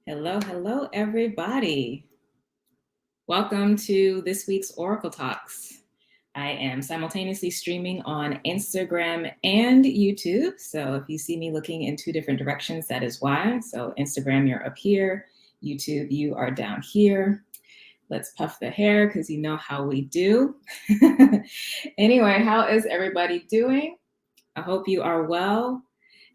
Hello, hello, everybody. Welcome to this week's Oracle Talks. I am simultaneously streaming on Instagram and YouTube. So if you see me looking in two different directions, that is why. So Instagram, you're up here. YouTube, you are down here. Let's puff the hair because you know how we do. Anyway, how is everybody doing? I hope you are well.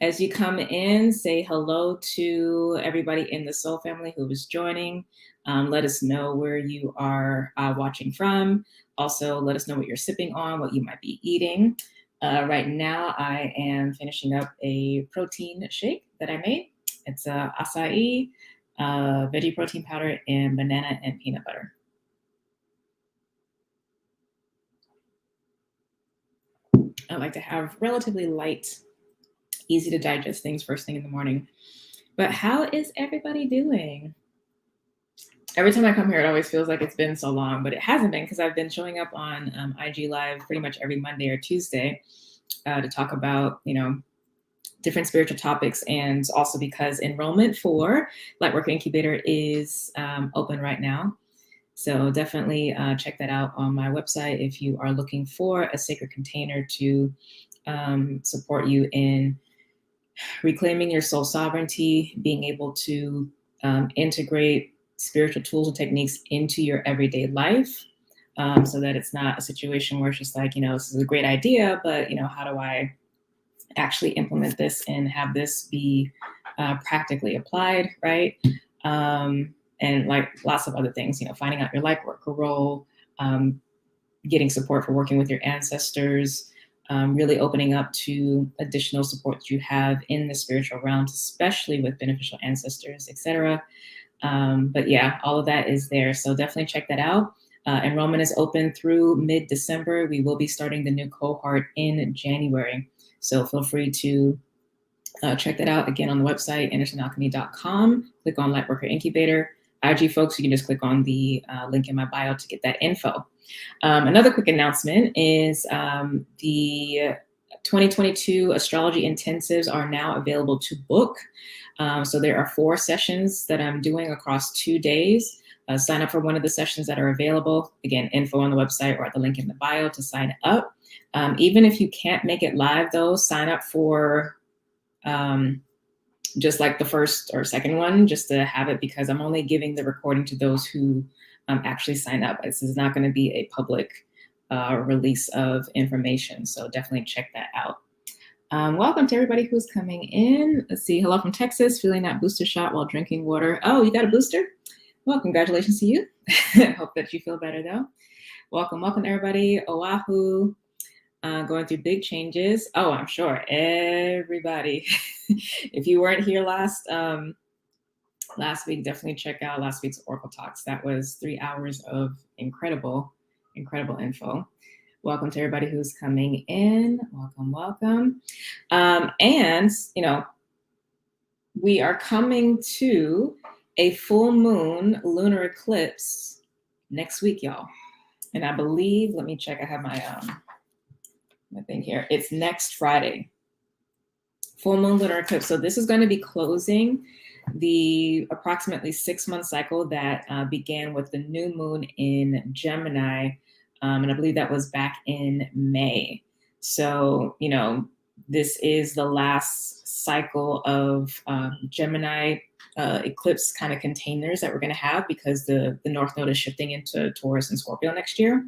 As you come in, say hello to everybody in the Soul family who is joining. Let us know where you are watching from. Also, let us know what you're sipping on, what you might be eating. Right now, I am finishing up a protein shake that I made. It's acai, veggie protein powder, and banana and peanut butter. I like to have relatively light, easy to digest things first thing in the morning. But how is everybody doing? Every time I come here, it always feels like it's been so long, but it hasn't been because I've been showing up on IG Live pretty much every Monday or Tuesday to talk about, different spiritual topics, and also because enrollment for Lightworker Incubator is open right now. So definitely check that out on my website if you are looking for a sacred container to support you in reclaiming your soul sovereignty, being able to integrate spiritual tools and techniques into your everyday life, so that it's not a situation where it's just like, this is a great idea, but, how do I actually implement this and have this be practically applied, right? And like lots of other things, finding out your light worker role, getting support for working with your ancestors, really opening up to additional support that you have in the spiritual realms, especially with beneficial ancestors, etc. But yeah, all of that is there. So definitely check that out. Enrollment is open through mid-December. We will be starting the new cohort in January. So feel free to check that out again on the website, andersonalchemy.com. Click on Lightworker Incubator. IG folks, you can just click on the link in my bio to get that info. Another quick announcement is the 2022 Astrology Intensives are now available to book. So there are 4 sessions that I'm doing across 2 days. Sign up for one of the sessions that are available. Again, info on the website or at the link in the bio to sign up. Even if you can't make it live though, sign up for just like the first or second one, just to have it, because I'm only giving the recording to those who actually sign up. This is not going to be a public release of information. So definitely check that out. Welcome to everybody who's coming in. Let's see. Hello from Texas, feeling that booster shot while drinking water. Oh, you got a booster? Well, congratulations to you. Hope that you feel better though. Welcome everybody. Oahu. Going through big changes. Oh, I'm sure everybody. If you weren't here last week, definitely check out last week's Oracle Talks. That was 3 hours of incredible info. Welcome to everybody who's coming in. Welcome. And we are coming to a full moon lunar eclipse next week, y'all. And I believe, let me check. I have my thing here. It's next Friday. Full moon lunar eclipse. So this is going to be closing the approximately 6-month cycle that began with the new moon in Gemini. And I believe that was back in May. So, this is the last cycle of Gemini eclipse kind of containers that we're going to have, because the North Node is shifting into Taurus and Scorpio next year.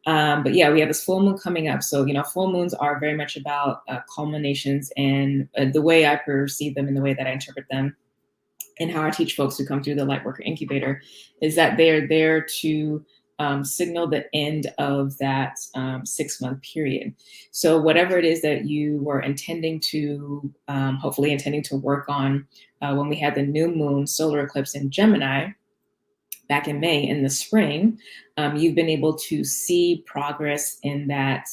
But yeah, we have this full moon coming up. So, full moons are very much about culminations, and the way I perceive them and the way that I interpret them and how I teach folks who come through the Lightworker Incubator is that they're there to signal the end of that 6-month period. So whatever it is that you were hopefully intending to work on when we had the new moon solar eclipse in Gemini, back in May in the spring, you've been able to see progress in that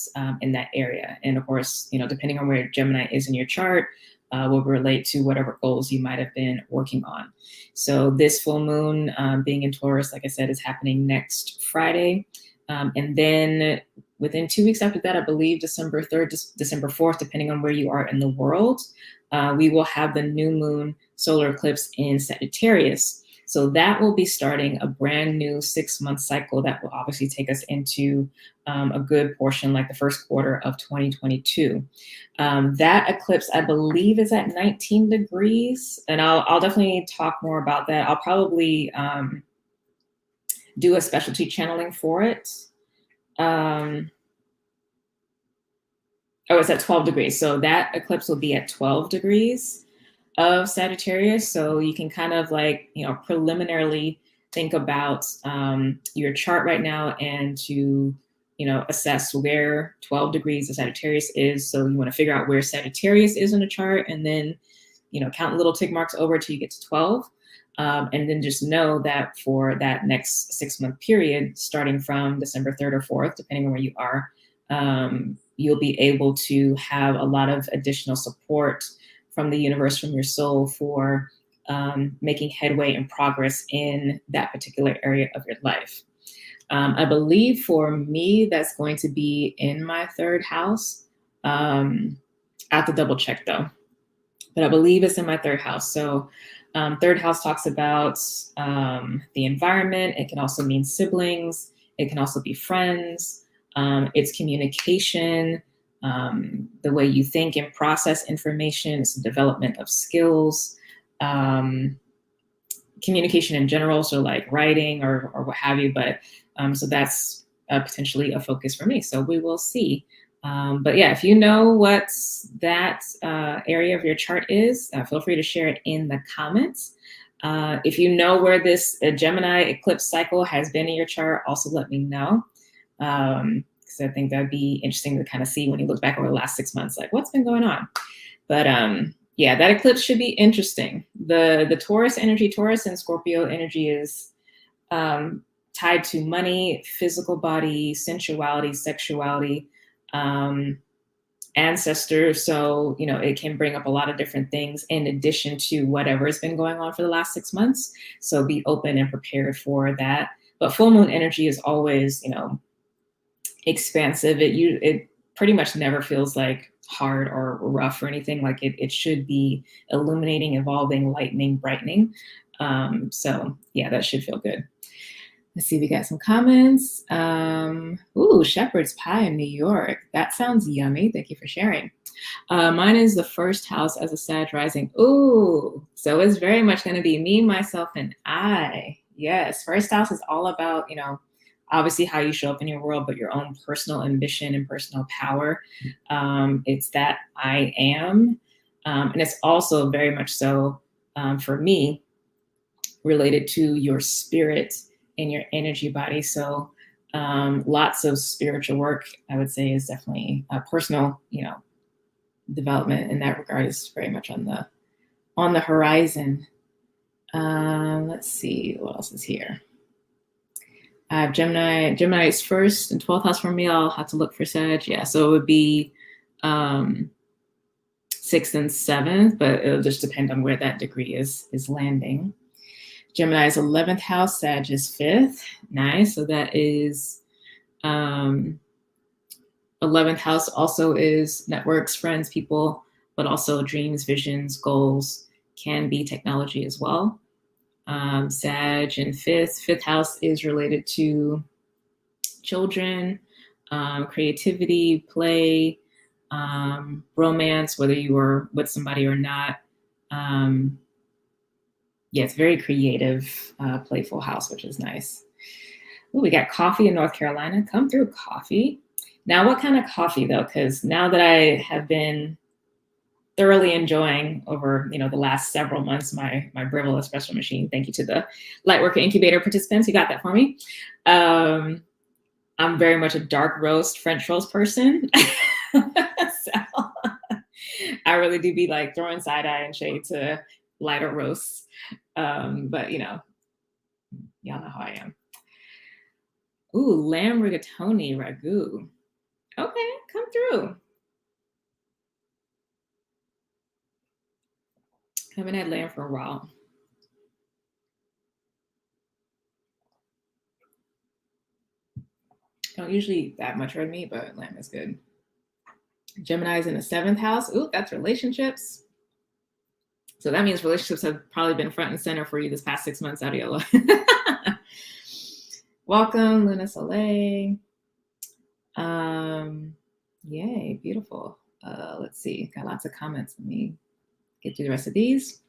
area. And of course, depending on where Gemini is in your chart, will relate to whatever goals you might have been working on. So this full moon being in Taurus, like I said, is happening next Friday. And then within 2 weeks after that, I believe December 3rd, December 4th, depending on where you are in the world, we will have the new moon solar eclipse in Sagittarius. So that will be starting a brand new 6-month cycle that will obviously take us into a good portion, like the first quarter of 2022. That eclipse, I believe, is at 19 degrees, and I'll definitely talk more about that. I'll probably do a specialty channeling for it. Oh, it's at 12 degrees. So that eclipse will be at 12 degrees of Sagittarius. So you can kind of like, preliminarily think about your chart right now and to, assess where 12 degrees of Sagittarius is. So you want to figure out where Sagittarius is in the chart and then, count little tick marks over till you get to 12. And then just know that for that next 6-month period, starting from December 3rd or 4th, depending on where you are, you'll be able to have a lot of additional support from the universe, from your soul, for making headway and progress in that particular area of your life. I believe for me, that's going to be in my 3rd house. I have to double check though, but I believe it's in my 3rd house. So 3rd house talks about the environment. It can also mean siblings. It can also be friends. It's communication, the way you think and process information. It's the development of skills, communication in general, so like writing or what have you. But so that's potentially a focus for me. So we will see. But yeah, if you know what that area of your chart is, feel free to share it in the comments. If you know where this Gemini eclipse cycle has been in your chart, also let me know. Because I think that'd be interesting to kind of see when you look back over the last 6 months, like what's been going on. But yeah, that eclipse should be interesting. The Taurus energy, Taurus and Scorpio energy is tied to money, physical body, sensuality, sexuality, ancestors. So, it can bring up a lot of different things in addition to whatever has been going on for the last 6 months. So be open and prepared for that. But full moon energy is always, expansive. It pretty much never feels like hard or rough or anything. Like it should be illuminating, evolving, lightening, brightening. So yeah, that should feel good. Let's see, we got some comments. Ooh, shepherd's pie in New York. That sounds yummy. Thank you for sharing. Mine is the 1st house as a Sag rising. Ooh, so it's very much going to be me, myself, and I. Yes, 1st house is all about, obviously how you show up in your world, but your own personal ambition and personal power. It's that I am. And it's also very much so for me related to your spirit and your energy body. So lots of spiritual work, I would say, is definitely personal, development in that regard is very much on the horizon. Let's see what else is here. I have Gemini. Gemini is 1st and 12th house for me. I'll have to look for Sag. Yeah, so it would be 6th and 7th, but it'll just depend on where that degree is landing. Gemini is 11th house. Sag is 5th. Nice. So that is 11th house also is networks, friends, people, but also dreams, visions, goals, can be technology as well. Sag in 5th house is related to children, creativity, play, romance, whether you are with somebody or not. Yeah, it's very creative, playful house, which is nice. Ooh, we got coffee in North Carolina. Come through, coffee. Now, what kind of coffee though? Because now that I have been thoroughly enjoying over the last several months my Breville espresso machine. Thank you to the Lightworker Incubator participants who got that for me. I'm very much a dark roast French roast person. So I really do be like throwing side eye and shade to lighter roasts. But y'all know how I am. Ooh, lamb rigatoni ragu. Okay, come through. Haven't had lamb for a while. Don't usually eat that much red meat, but lamb is good. Gemini is in the 7th house. Ooh, that's relationships. So that means relationships have probably been front and center for you this past 6 months, Adiola. Welcome, Luna Soleil. Yay, beautiful. Let's see, got lots of comments. Let me get through the rest of these.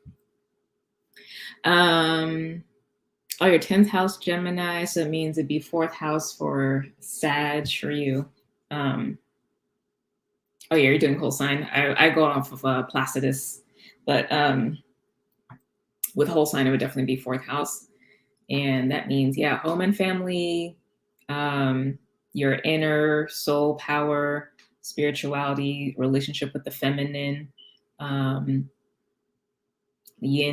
Oh, your 10th house, Gemini, so it means it'd be 4th house for Sag for you. Oh yeah, you're doing whole sign. I go off of Placidus, but with whole sign, it would definitely be 4th house. And that means, yeah, home and family, your inner soul power, spirituality, relationship with the feminine, yin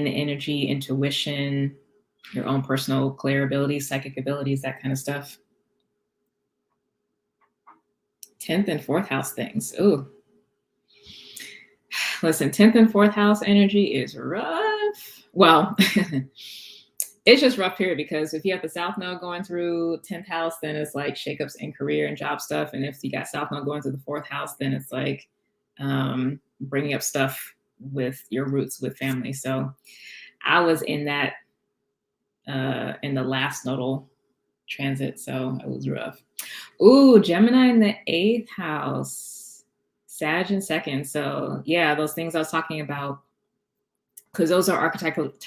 energy, intuition, your own personal clair abilities, psychic abilities, that kind of stuff. 10th and 4th house things. Ooh. Listen, 10th and 4th house energy is rough. Well, it's just rough period because if you have the South Node going through 10th house, then it's like shakeups in career and job stuff. And if you got South Node going through the 4th house, then it's like bringing up stuff with your roots with family. So I was in that in the last nodal transit, so it was rough. Ooh, Gemini in the 8th house, Sag in 2nd. So yeah, those things I was talking about, because those are archetypally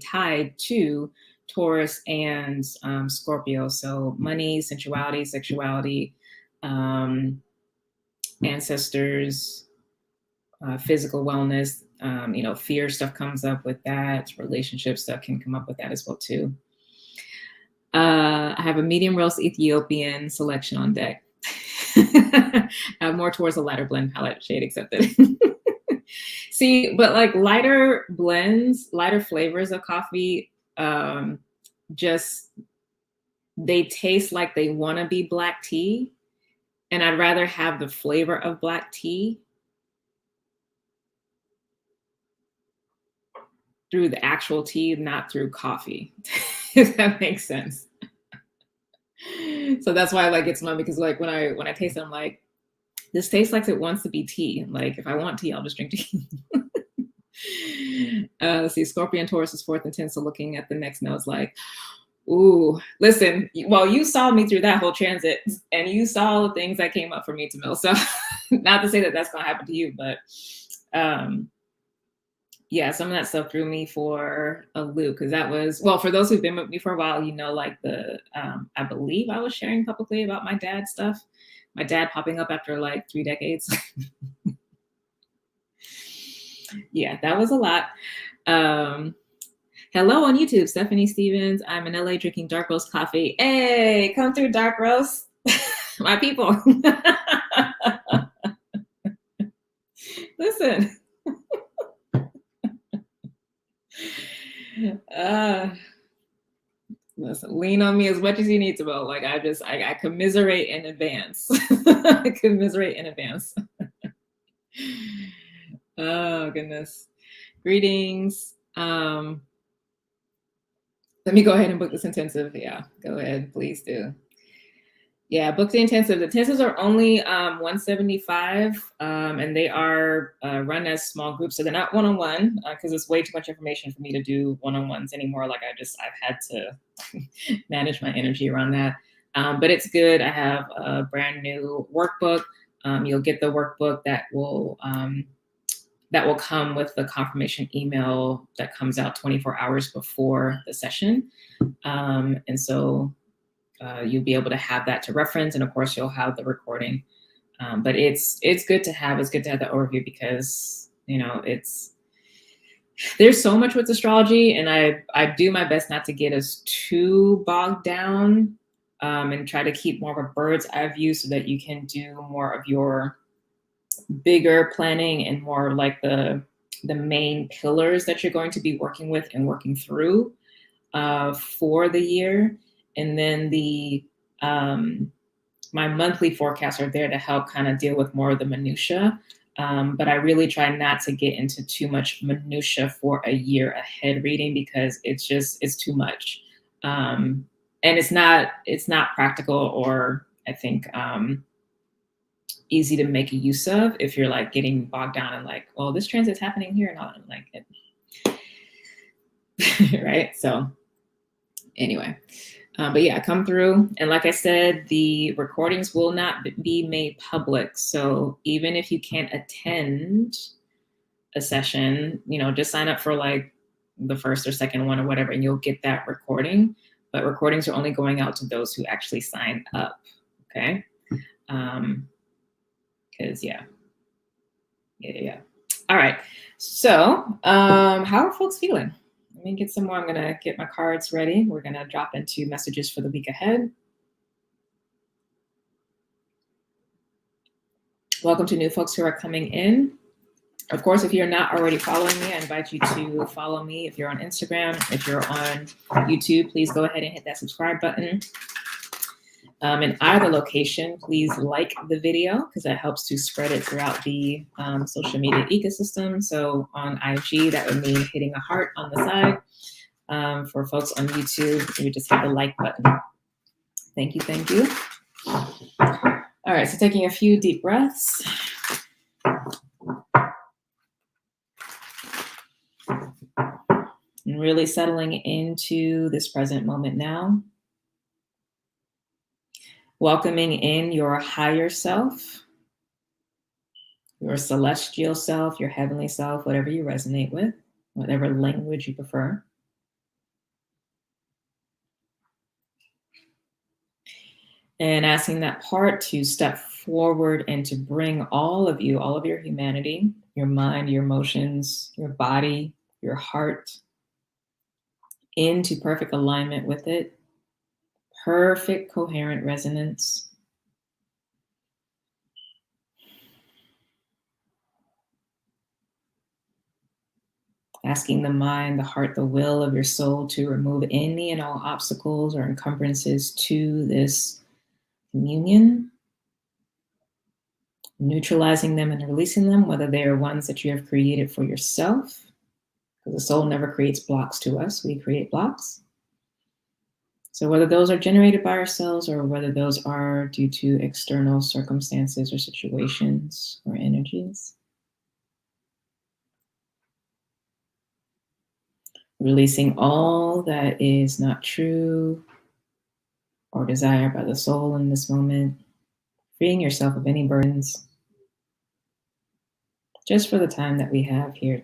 tied to Taurus and Scorpio. So money, sensuality, sexuality, ancestors, physical wellness, fear stuff comes up with that. Relationship stuff can come up with that as well too. I have a medium roast Ethiopian selection on deck. More towards a lighter blend palette, shade accepted. See, but like lighter blends, lighter flavors of coffee, just they taste like they want to be black tea. And I'd rather have the flavor of black tea through the actual tea, not through coffee. If that makes sense. So that's why I like it's fun, because like when I taste it, I'm like, this tastes like it wants to be tea. Like if I want tea, I'll just drink tea. Let's see, Scorpion, Taurus is 4th and 10th. So looking at the next nodes, like, ooh, listen, well, you saw me through that whole transit and you saw the things that came up for me, Tamil. So not to say that that's going to happen to you, but yeah, some of that stuff threw me for a loop, because that was, well, for those who've been with me for a while, like I believe I was sharing publicly about my dad stuff, my dad popping up after like 3 decades. Yeah, that was a lot. Hello on YouTube, Stephanie Stevens. I'm in LA drinking dark roast coffee. Hey, come through, dark roast. My people. Listen. Listen, lean on me as much as you need to, Bo. Like I commiserate in advance. I commiserate in advance. Oh goodness. Greetings. Let me go ahead and book this intensive. Yeah, go ahead, please do. Yeah, book the intensive. The intensives are only $175, and they are run as small groups. So they're not one-on-one, because it's way too much information for me to do one-on-ones anymore. Like I've had to manage my energy around that. But it's good. I have a brand new workbook. You'll get the workbook that will come with the confirmation email that comes out 24 hours before the session. And so you'll be able to have that to reference. And of course, you'll have the recording. But it's good to have. It's good to have the overview, because, there's so much with astrology. And I do my best not to get us too bogged down, and try to keep more of a bird's eye view, so that you can do more of your bigger planning and more like the main pillars that you're going to be working with and working through for the year. And then my monthly forecasts are there to help kind of deal with more of the minutia. But I really try not to get into too much minutia for a year ahead reading, because it's too much. and it's not practical, or I think easy to make use of if you're like getting bogged down in like, well, this transit's happening here and all, like it. Right? So anyway, but yeah, come through. And like I said, the recordings will not be made public. So even if you can't attend a session, just sign up for like the first or second one or whatever, and you'll get that recording. But recordings are only going out to those who actually sign up. Okay. Because yeah. All right. So how are folks feeling? Let me get some more. I'm going to get my cards ready. We're going to drop into messages for the week ahead. Welcome to new folks who are coming in. Of course, if you're not already following me, I invite you to follow me. If you're on Instagram, if you're on YouTube, please go ahead and hit that subscribe button. In either location, please like the video because that helps to spread it throughout the social media ecosystem. So on IG, that would mean hitting a heart on the side. For folks on YouTube, you would just hit the like button. Thank you, thank you. All right, so taking a few deep breaths. And really settling into this present moment now. Welcoming in your higher self, your celestial self, your heavenly self, whatever you resonate with, whatever language you prefer. And asking that part to step forward and to bring all of you, all of your humanity, your mind, your emotions, your body, your heart, into perfect alignment with it. Perfect coherent resonance. Asking the mind, the heart, the will of your soul to remove any and all obstacles or encumbrances to this communion. Neutralizing them and releasing them, whether they are ones that you have created for yourself, because the soul never creates blocks to us, we create blocks. So whether those are generated by ourselves or whether those are due to external circumstances or situations or energies. Releasing all that is not true or desired by the soul in this moment. Freeing yourself of any burdens. Just for the time that we have here.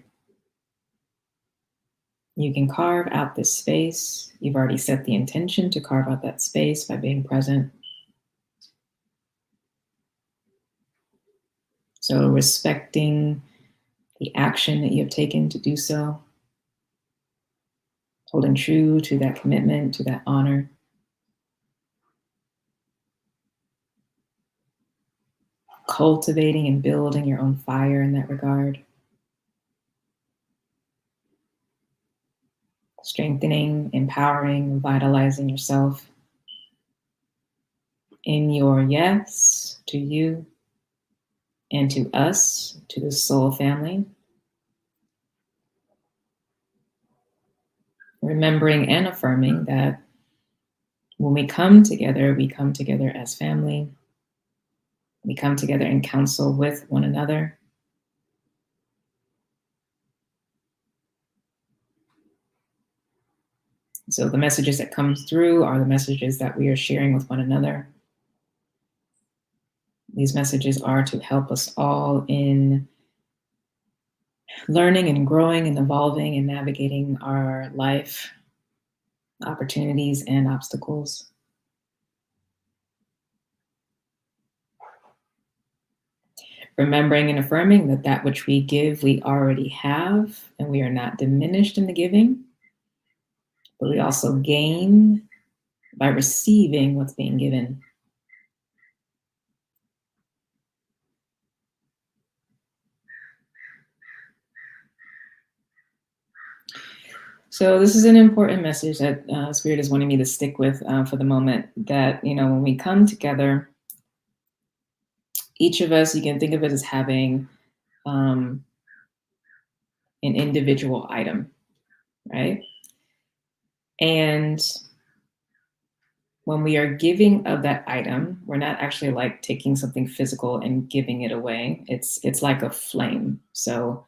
You can carve out this space. You've already set the intention to carve out that space by being present. So respecting the action that you have taken to do so. Holding true to that commitment, to that honor. Cultivating and building your own fire in that regard. Strengthening, empowering, vitalizing yourself in your yes to you and to us, to the soul family. Remembering and affirming that when we come together as family. We come together in counsel with one another. So the messages that come through are the messages that we are sharing with one another. These messages are to help us all in learning and growing and evolving and navigating our life, opportunities and obstacles. Remembering and affirming that that which we give, we already have, and we are not diminished in the giving, but we also gain by receiving what's being given. So this is an important message that Spirit is wanting me to stick with for the moment, that, when we come together, each of us, you can think of it as having an individual item, right? And when we are giving of that item, we're not actually like taking something physical and giving it away. It's like a flame. So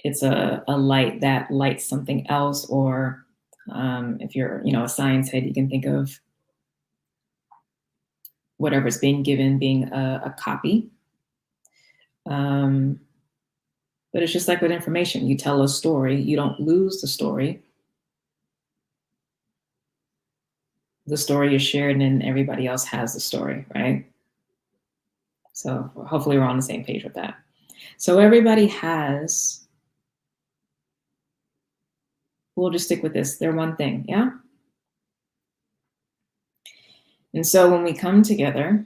it's a light that lights something else, or if you're, a science head, you can think of whatever's being given being a copy. But it's just like with information. You tell a story, you don't lose the story. The story is shared and then everybody else has the story, right? So hopefully we're on the same page with that. So everybody has, we'll just stick with this, they're one thing, yeah? And so when we come together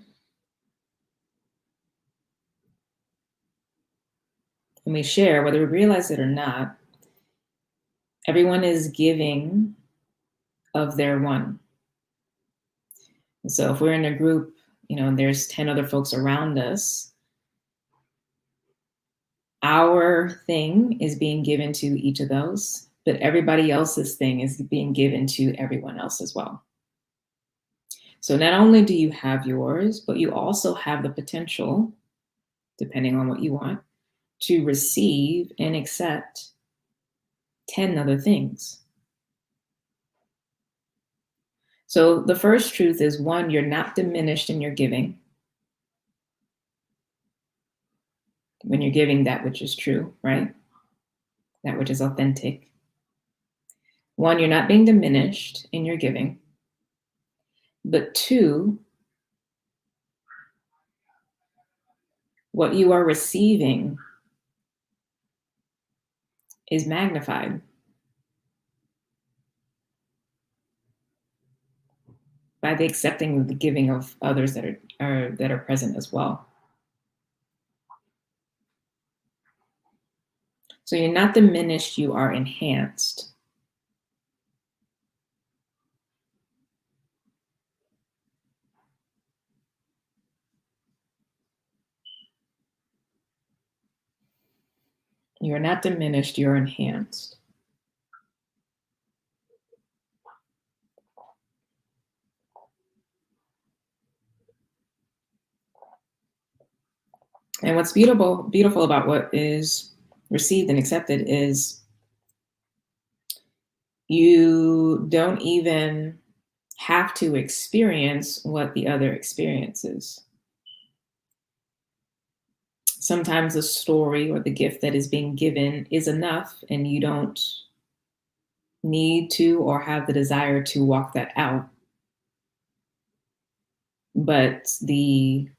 and we share, whether we realize it or not, everyone is giving of their one. And so if we're in a group, and there's 10 other folks around us, our thing is being given to each of those, but everybody else's thing is being given to everyone else as well. So not only do you have yours, but you also have the potential, depending on what you want, to receive and accept 10 other things. So the first truth is, one, you're not diminished in your giving. When you're giving that which is true, right? That which is authentic. One, you're not being diminished in your giving. But two, what you are receiving is magnified by the accepting the giving of others that are present as well. So you're not diminished, you are enhanced. You're not diminished, you're enhanced. And what's beautiful about what is received and accepted is you don't even have to experience what the other experiences. Sometimes the story or the gift that is being given is enough, and you don't need to or have the desire to walk that out. But the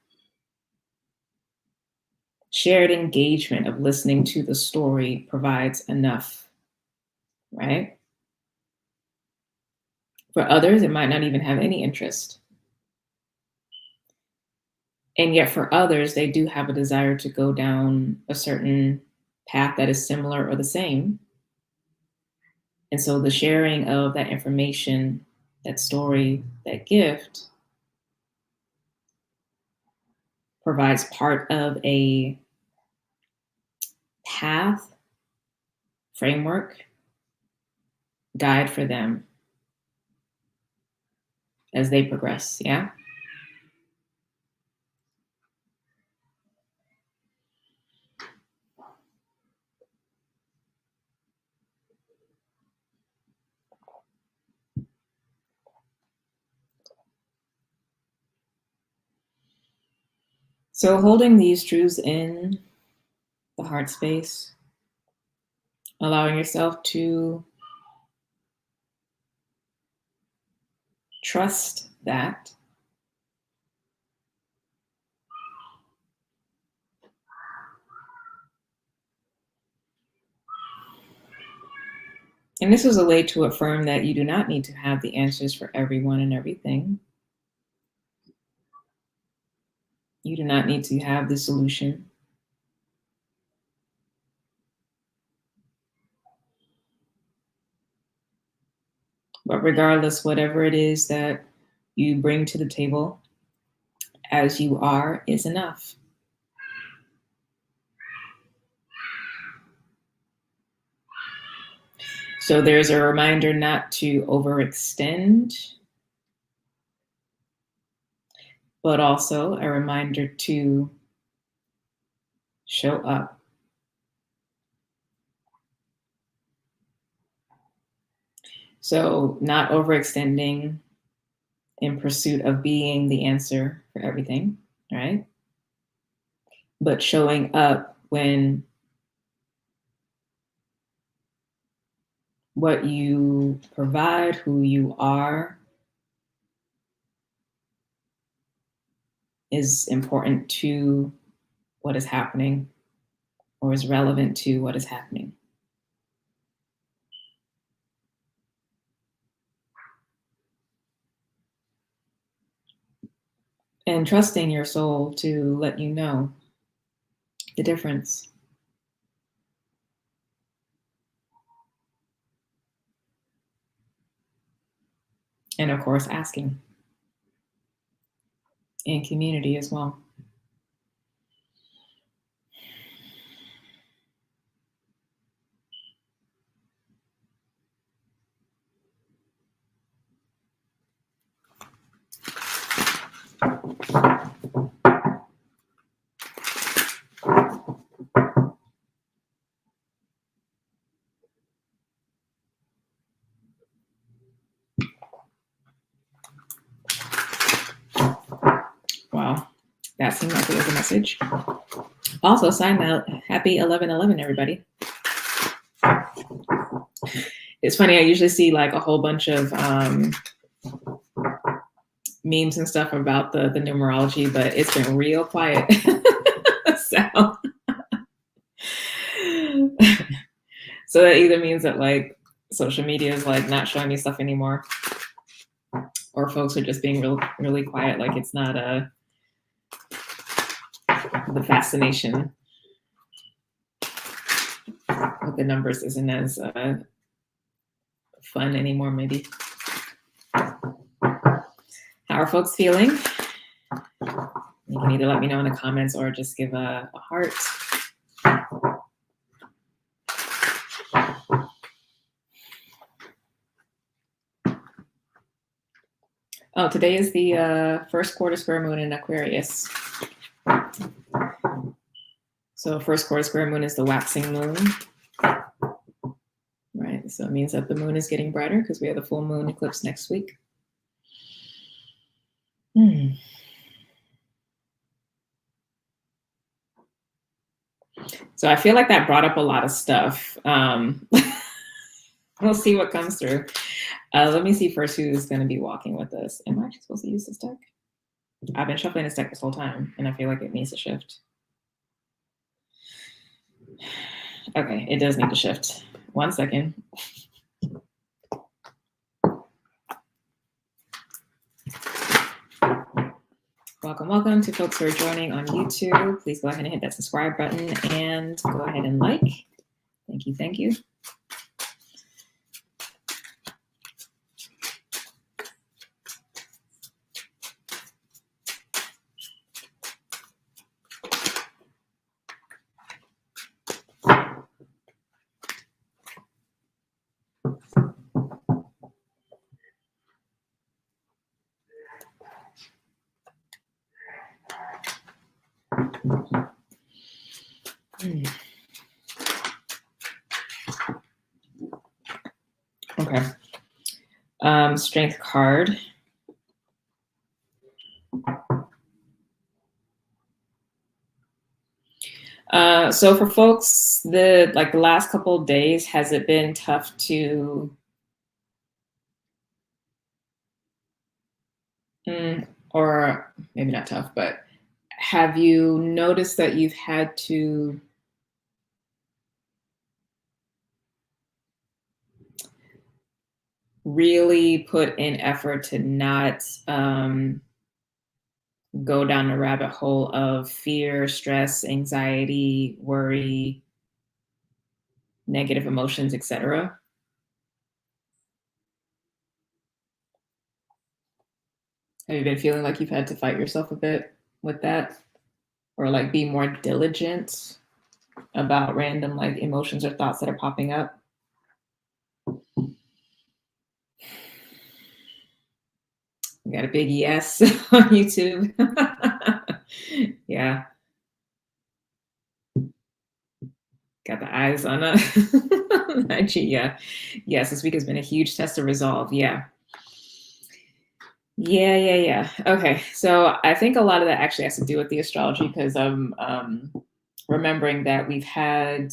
shared engagement of listening to the story provides enough, right? For others, it might not even have any interest. And yet for others, they do have a desire to go down a certain path that is similar or the same. And so the sharing of that information, that story, that gift provides part of a path, framework, guide for them as they progress, yeah? So holding these truths in the heart space, allowing yourself to trust that. And this is a way to affirm that you do not need to have the answers for everyone and everything. You do not need to have the solution. But regardless, whatever it is that you bring to the table as you are is enough. So there's a reminder not to overextend but also a reminder to show up. So not overextending in pursuit of being the answer for everything, right? But showing up when what you provide, who you are, is important to what is happening or is relevant to what is happening. And trusting your soul to let you know the difference. And of course, asking in community as well. Wow, that seemed like it was a message. Also, sign out. Happy 11/11, everybody. It's funny, I usually see like a whole bunch of memes and stuff about the numerology, but it's been real quiet. So that either means that like social media is like not showing me stuff anymore, or folks are just being really quiet. Like it's not the fascination with the numbers isn't as fun anymore, maybe. How are folks feeling? You can either let me know in the comments or just give a heart. Oh, today is the first quarter square moon in Aquarius. So first quarter square moon is the waxing moon. Right, so it means that the moon is getting brighter because we have the full moon eclipse next week. So I feel like that brought up a lot of stuff. We'll see what comes through. Let me see first who's going to be walking with us. Am I actually supposed to use this deck? I've been shuffling this deck this whole time, and I feel like it needs to shift. Okay, it does need to shift. 1 second. Welcome to folks who are joining on YouTube. Please go ahead and hit that subscribe button and go ahead and like. Thank you. Okay. Strength card. So for folks, the last couple of days, has it been tough to or maybe not tough, but have you noticed that you've had to really put in effort to not go down the rabbit hole of fear, stress, anxiety, worry, negative emotions, etc.? Have you been feeling like you've had to fight yourself a bit with that, or like be more diligent about random like emotions or thoughts that are popping up? We got a big yes on YouTube. Yeah. Got the eyes on IG. Yeah. Yes, this week has been a huge test of resolve. Yeah. Yeah. Okay. So I think a lot of that actually has to do with the astrology because I'm remembering that we've had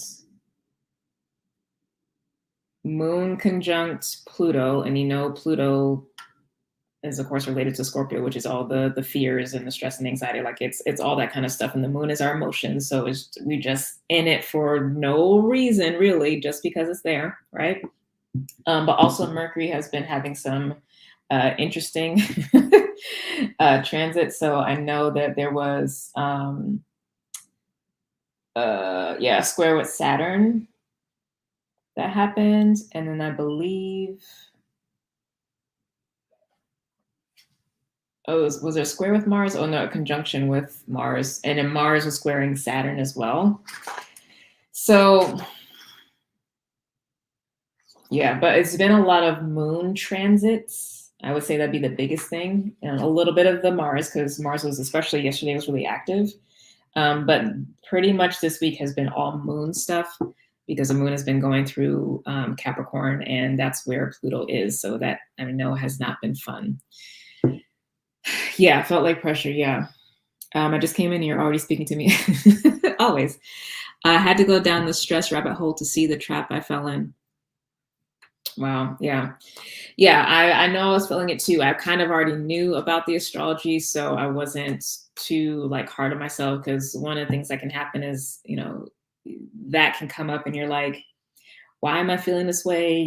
Moon conjunct Pluto, and Pluto is of course related to Scorpio, which is all the fears and the stress and anxiety. Like it's all that kind of stuff. And the moon is our emotions. So we just in it for no reason, really, just because it's there, right? But also Mercury has been having some interesting transit. So I know that there was a square with Saturn that happened. And then I believe was there a square with Mars? Oh no, a conjunction with Mars. And then Mars was squaring Saturn as well. So yeah, but it's been a lot of moon transits. I would say that'd be the biggest thing. And a little bit of the Mars, because Mars was, especially yesterday, was really active. But pretty much this week has been all moon stuff because the moon has been going through Capricorn, and that's where Pluto is. So that I know has not been fun. Yeah, felt like pressure. Yeah. I just came in, you're already speaking to me. Always. I had to go down the stress rabbit hole to see the trap I fell in. Wow. Yeah. Yeah. I know I was feeling it too. I kind of already knew about the astrology, so I wasn't too like hard on myself because one of the things that can happen is, that can come up and you're like, why am I feeling this way?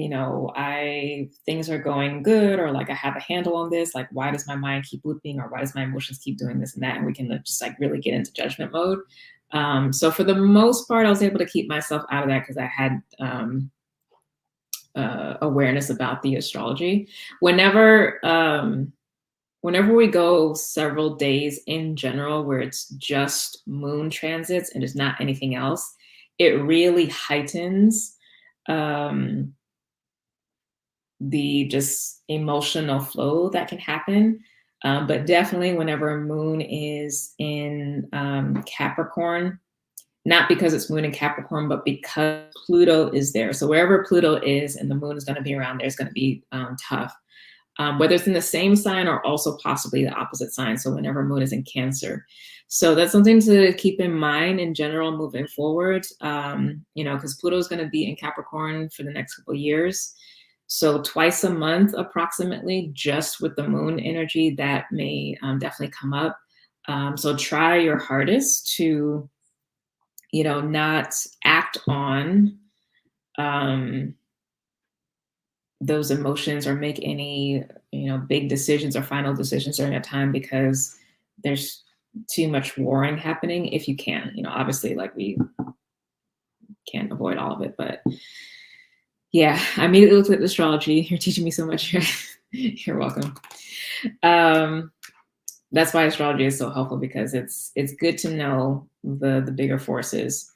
Things are going good, or like I have a handle on this. Like, why does my mind keep looping, or why does my emotions keep doing this and that? And we can just like really get into judgment mode. So for the most part, I was able to keep myself out of that because I had awareness about the astrology. Whenever we go several days in general where it's just moon transits and it's not anything else, it really heightens the just emotional flow that can happen. But definitely whenever moon is in Capricorn, not because it's moon in Capricorn, but because Pluto is there. So wherever Pluto is and the moon is going to be around there, it's going to be tough. Whether it's in the same sign or also possibly the opposite sign. So whenever moon is in Cancer. So that's something to keep in mind in general moving forward, because Pluto is going to be in Capricorn for the next couple of years. So twice a month, approximately, just with the moon energy, that may definitely come up. So try your hardest to, not act on those emotions or make any, big decisions or final decisions during that time because there's too much warring happening if you can. Obviously, like we can't avoid all of it, but yeah, I immediately looked at astrology. You're teaching me so much. You're welcome. That's why astrology is so helpful because it's good to know the bigger forces.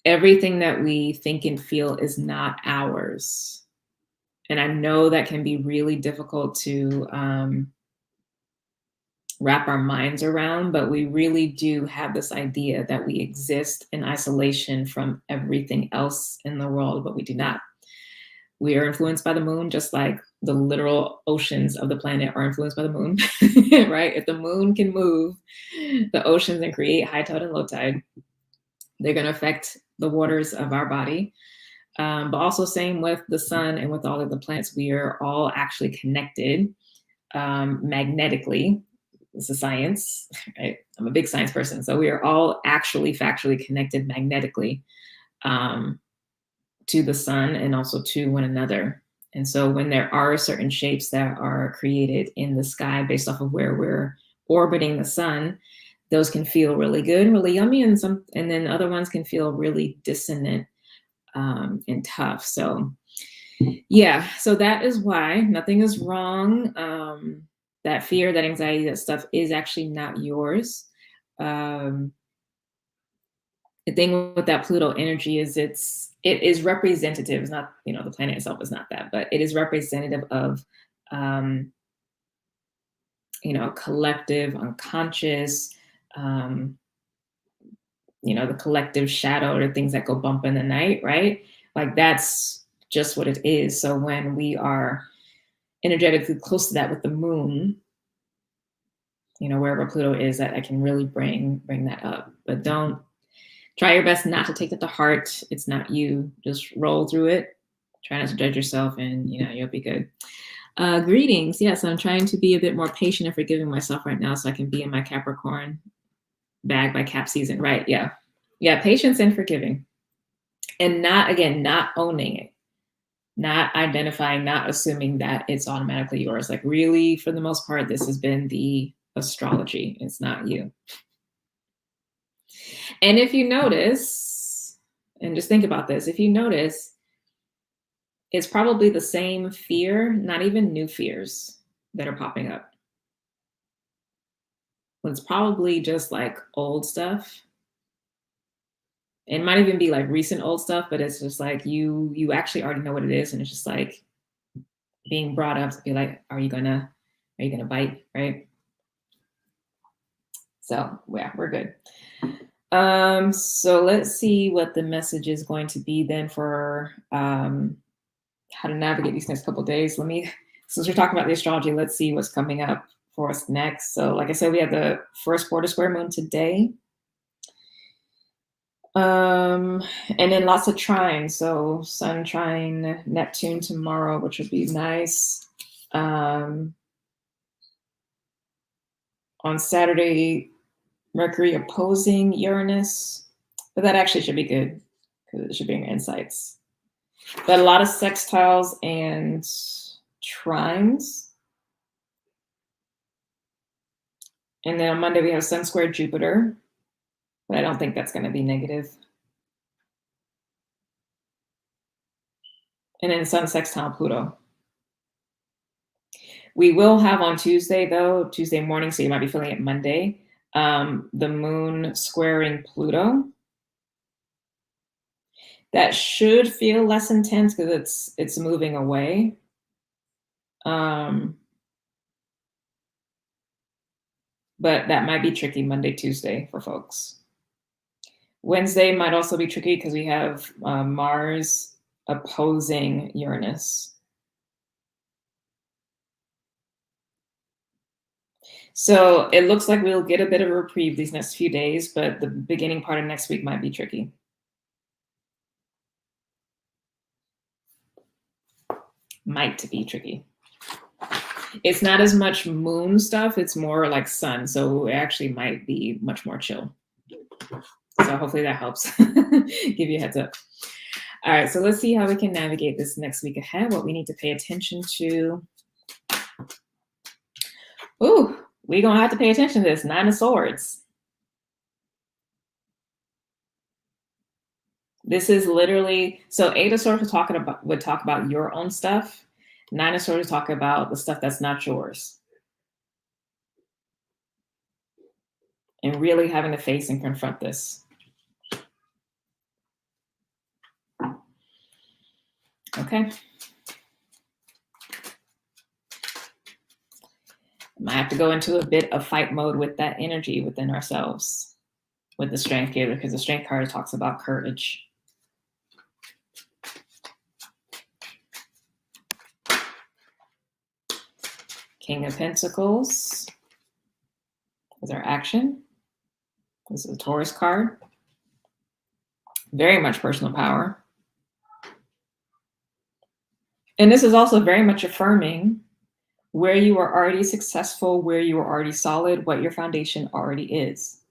Everything that we think and feel is not ours. And I know that can be really difficult to wrap our minds around, but we really do have this idea that we exist in isolation from everything else in the world, but we do not. We are influenced by the moon, just like the literal oceans of the planet are influenced by the moon, right? If the moon can move the oceans and create high tide and low tide, they're going to affect the waters of our body. But also same with the sun and with all of the planets, we are all actually connected magnetically. This is science, right? I'm a big science person. So we are all actually factually connected magnetically to the sun and also to one another. And so when there are certain shapes that are created in the sky based off of where we're orbiting the sun, those can feel really good, really yummy, and then other ones can feel really dissonant and tough. So yeah, so that is why nothing is wrong. That fear, that anxiety, that stuff is actually not yours. The thing with that Pluto energy is it is representative. It's not, the planet itself is not that, but it is representative of collective unconscious, the collective shadow, or things that go bump in the night, right? Like that's just what it is. So when we are energetically close to that with the moon, wherever Pluto is, that I can really bring that up. But don't try your best not to take it to heart. It's not you. Just roll through it. Try not to judge yourself, and you'll be good. Greetings. Yes, I'm trying to be a bit more patient and forgiving myself right now so I can be in my Capricorn bag by Cap season. Right. Yeah. Yeah. Patience and forgiving. And not owning it, not identifying, not assuming that it's automatically yours. Like really, for the most part, this has been the astrology. It's not you. And if you notice, and just think about this, if you notice, it's probably the same fear, not even new fears that are popping up. It's probably just like old stuff. It might even be like recent old stuff, but it's just like you actually already know what it is, and it's just like being brought up to be like, are you gonna bite, right? So yeah, we're good. So let's see what the message is going to be then for how to navigate these next couple of days. Since we're talking about the astrology, let's see what's coming up for us next. So like I said, we have the first quarter square moon today. And then lots of trines. So Sun trine Neptune tomorrow, which would be nice. On Saturday, Mercury opposing Uranus, but that actually should be good because it should bring insights. But a lot of sextiles and trines. And then on Monday, we have Sun square Jupiter, but I don't think that's going to be negative. And then Sun sextile Pluto. We will have on Tuesday, though, Tuesday morning, so you might be feeling it Monday, the moon squaring Pluto. That should feel less intense because it's moving away. But that might be tricky Monday, Tuesday for folks. Wednesday might also be tricky because we have Mars opposing Uranus. So it looks like we'll get a bit of a reprieve these next few days, but the beginning part of next week might be tricky. Might be tricky. It's not as much moon stuff. It's more like sun. So it actually might be much more chill. So hopefully that helps. Give you a heads up. All right, so let's see how we can navigate this next week ahead, what we need to pay attention to. Ooh, we're going to have to pay attention to this. 9 of Swords. This is literally, so 8 of Swords would talk about your own stuff. 9 of Swords talk about the stuff that's not yours. And really having to face and confront this. Okay. I might have to go into a bit of fight mode with that energy within ourselves with the Strength giver, because the Strength card talks about courage. King of Pentacles is our action. This is a Taurus card. Very much personal power. And this is also very much affirming where you are already successful, where you are already solid, what your foundation already is.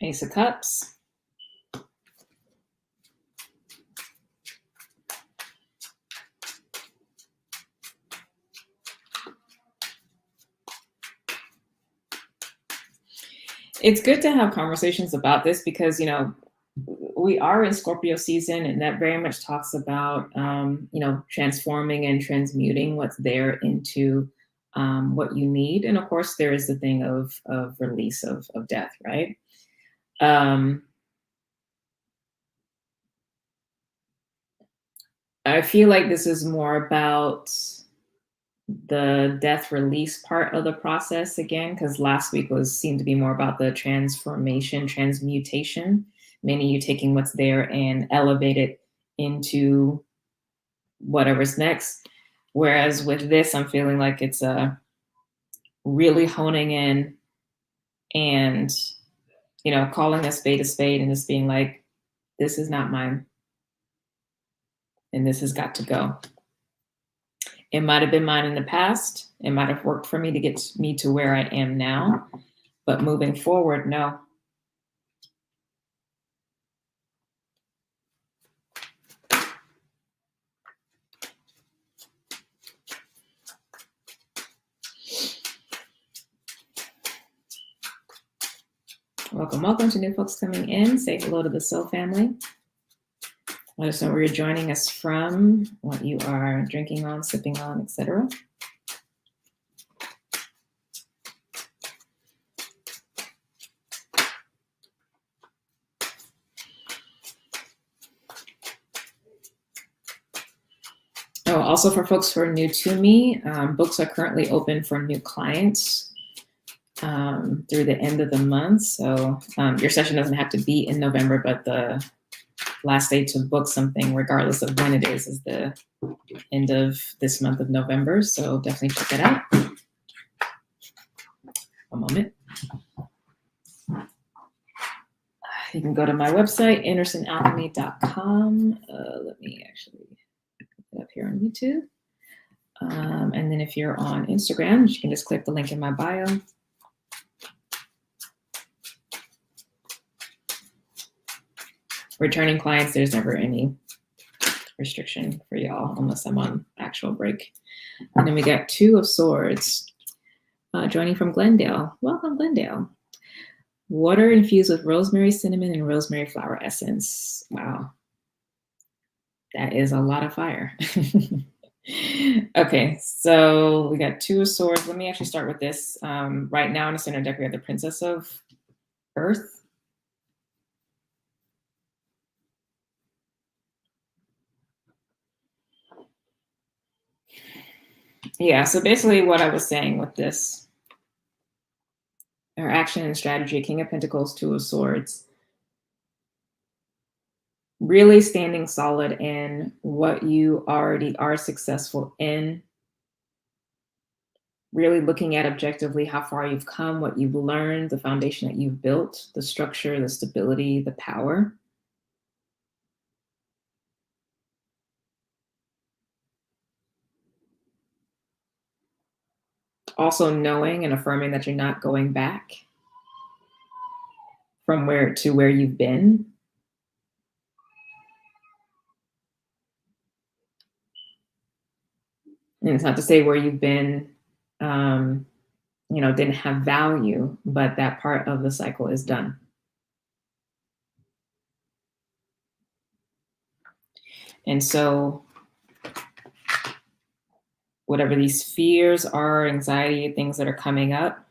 Ace of Cups. It's good to have conversations about this because, you know, we are in Scorpio season, and that very much talks about, you know, transforming and transmuting what's there into what you need. And of course, there is the thing of release of death, right? Um, I feel like this is more about the death release part of the process again, because last week was seemed to be more about the transformation, transmutation, meaning you taking what's there and elevate it into whatever's next. Whereas with this, I'm feeling like it's really honing in and, you know, calling a spade and just being like, this is not mine and this has got to go. It might have been mine in the past. It might have worked for me to get me to where I am now. But moving forward, no. Welcome, welcome to new folks coming in. Say hello to the Soul family. Let us know where you're joining us from, what you are drinking on, sipping on, etc. Oh, also for folks who are new to me, books are currently open for new clients through the end of the month. So your session doesn't have to be in November, but the last day to book something, regardless of when it is the end of this month of November. So definitely check it out. A moment. You can go to my website, andersonalchemy.com. Let me actually put it up here on YouTube. And then if you're on Instagram, you can just click the link in my bio. Returning clients, there's never any restriction for y'all unless I'm on actual break. And then we got Two of Swords joining from Glendale. Welcome, Glendale. Water infused with rosemary, cinnamon, and rosemary flower essence. Wow. That is a lot of fire. Okay, so we got Two of Swords. Let me actually start with this. Right now in the center deck, we have the Princess of Earth. Yeah, so basically what I was saying with this, our action and strategy, King of Pentacles, Two of Swords, really standing solid in what you already are successful in, really looking at objectively how far you've come, what you've learned, the foundation that you've built, the structure, the stability, the power. Also knowing and affirming that you're not going back from where you've been. And it's not to say where you've been, didn't have value, but that part of the cycle is done. And so whatever these fears are, anxiety, things that are coming up,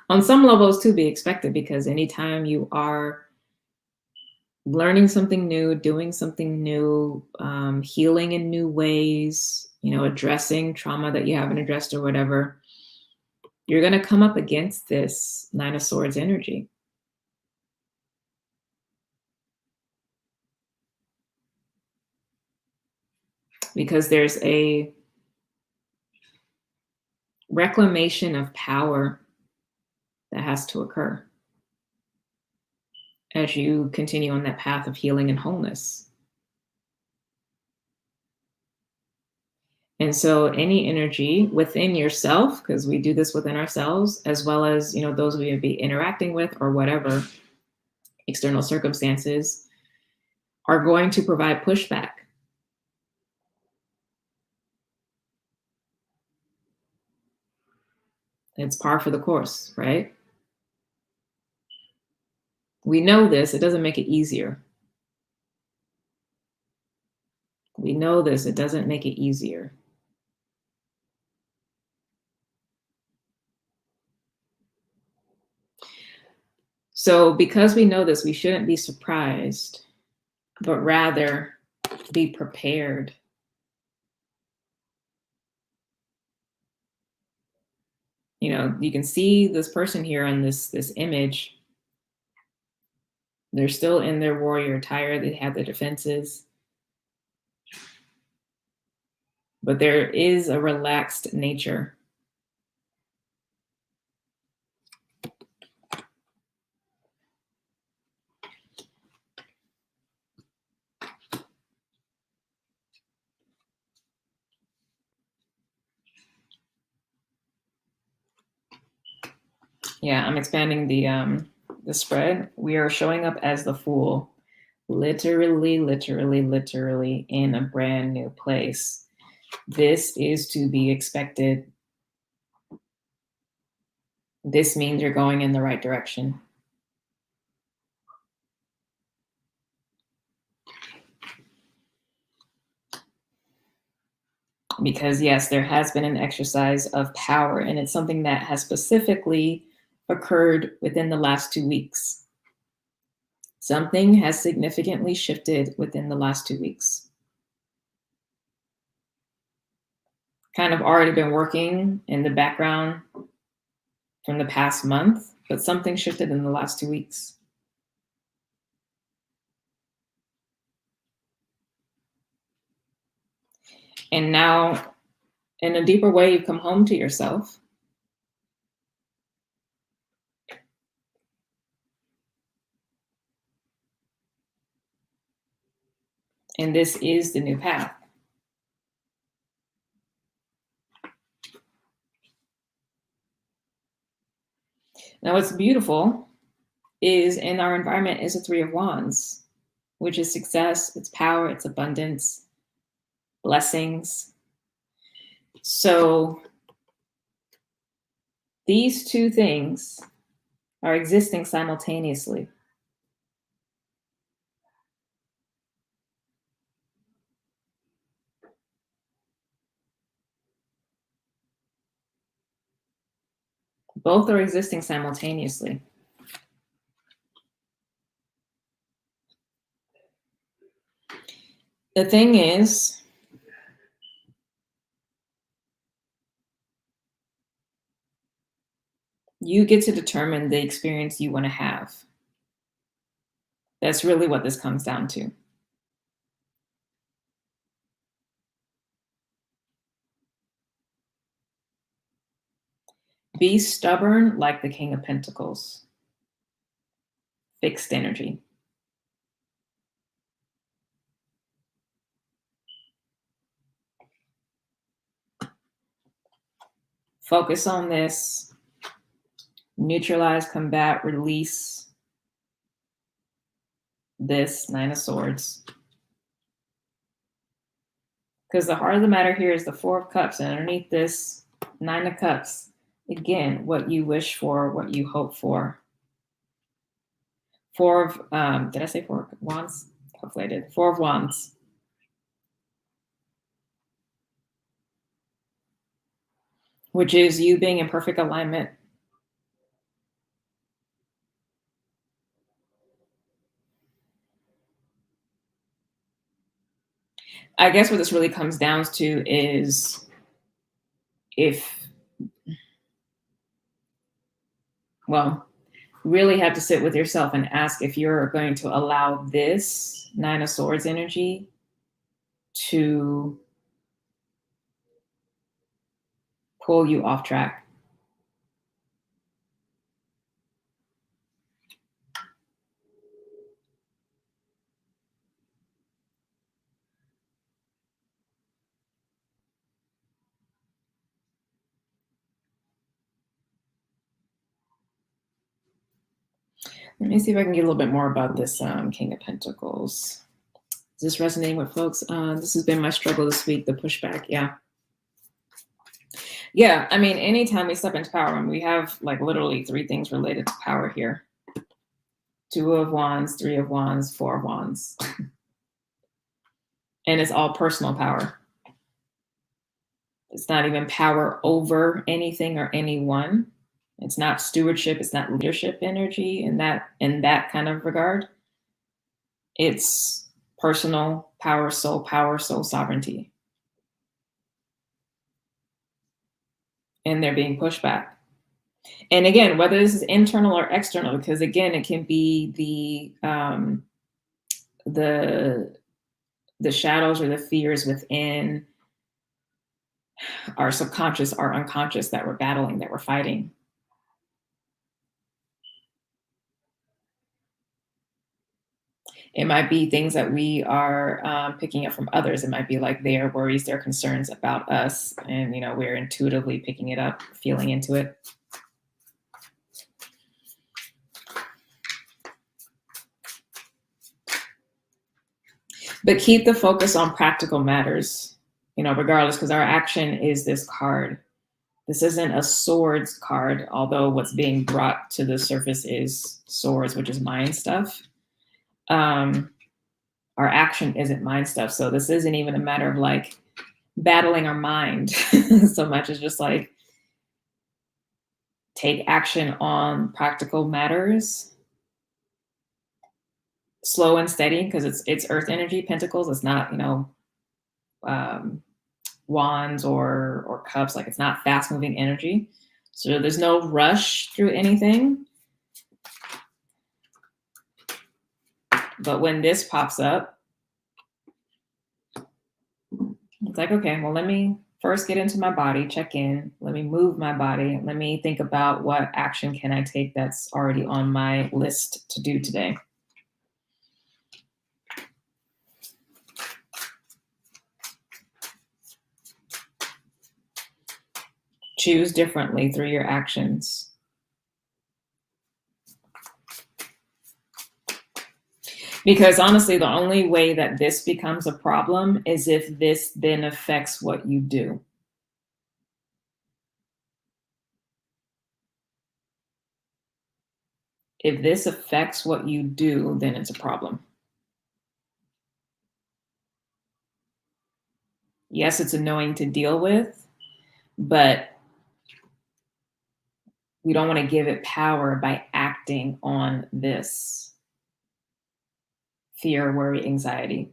on some levels to be expected, because anytime you are learning something new, doing something new, healing in new ways, addressing trauma that you haven't addressed or whatever, you're going to come up against this Nine of Swords energy. Because there's a reclamation of power that has to occur as you continue on that path of healing and wholeness. And so any energy within yourself, because we do this within ourselves, as well as, those we would be interacting with or whatever external circumstances, are going to provide pushback. It's par for the course, right? We know this. It doesn't make it easier. We know this. It doesn't make it easier. So because we know this, we shouldn't be surprised, but rather be prepared. You can see this person here on this image. They're still in their warrior attire. They have their defenses. But there is a relaxed nature. Yeah, I'm expanding the spread. We are showing up as the Fool, literally in a brand new place. This is to be expected. This means you're going in the right direction. Because yes, there has been an exercise of power, and it's something that has specifically occurred within the last 2 weeks. Something has significantly shifted within the last 2 weeks. Kind of already been working in the background from the past month, but something shifted in the last 2 weeks. And now, in a deeper way, you've come home to yourself. And this is the new path. Now, what's beautiful is in our environment is a 3 of Wands, which is success, it's power, it's abundance, blessings. So these two things are existing simultaneously. Both are existing simultaneously. The thing is, you get to determine the experience you want to have. That's really what this comes down to. Be stubborn like the King of Pentacles. Fixed energy. Focus on this. Neutralize, combat, release this 9 of Swords. Because the heart of the matter here is the 4 of Cups, and underneath this 9 of Cups, again, what you wish for, what you hope for. 4 of, did I say 4 of Wands? Hopefully I did. 4 of Wands. Which is you being in perfect alignment. I guess what this really comes down to is really have to sit with yourself and ask if you're going to allow this 9 of Swords energy to pull you off track. Let me see if I can get a little bit more about this King of Pentacles. Is this resonating with folks? This has been my struggle this week, the pushback. Yeah. Yeah, I mean, anytime we step into power, we have like literally 3 things related to power here. 2 of Wands, 3 of Wands, 4 of Wands. And it's all personal power. It's not even power over anything or anyone. It's not stewardship. It's not leadership energy in that kind of regard. It's personal power, soul sovereignty. And they're being pushed back. And again, whether this is internal or external, because again, it can be the shadows or the fears within our subconscious, our unconscious that we're battling, that we're fighting. It might be things that we are picking up from others. It might be like their worries, their concerns about us. And, we're intuitively picking it up, feeling into it. But keep the focus on practical matters, regardless, because our action is this card. This isn't a swords card, although what's being brought to the surface is swords, which is mind stuff. Our action isn't mind stuff. So this isn't even a matter of like battling our mind so much as just like take action on practical matters. Slow and steady, because it's earth energy, pentacles. It's not, wands or cups. Like, it's not fast moving energy. So there's no rush through anything. But when this pops up, it's like, okay, well, let me first get into my body, check in. Let me move my body. Let me think about what action can I take that's already on my list to do today. Choose differently through your actions. Because honestly, the only way that this becomes a problem is if this then affects what you do. If this affects what you do, then it's a problem. Yes, it's annoying to deal with, but we don't want to give it power by acting on this fear, worry, anxiety.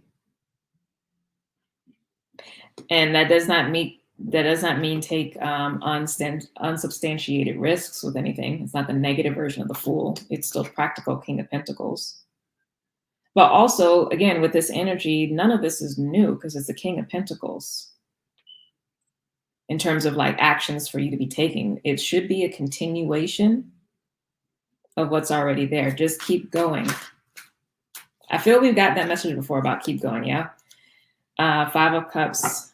And that does not mean take unsubstantiated risks with anything. It's not the negative version of the Fool. It's still practical King of Pentacles. But also, again, with this energy, none of this is new because it's the King of Pentacles. In terms of like actions for you to be taking, it should be a continuation of what's already there. Just keep going. I feel we've got that message before about keep going, yeah? 5 of Cups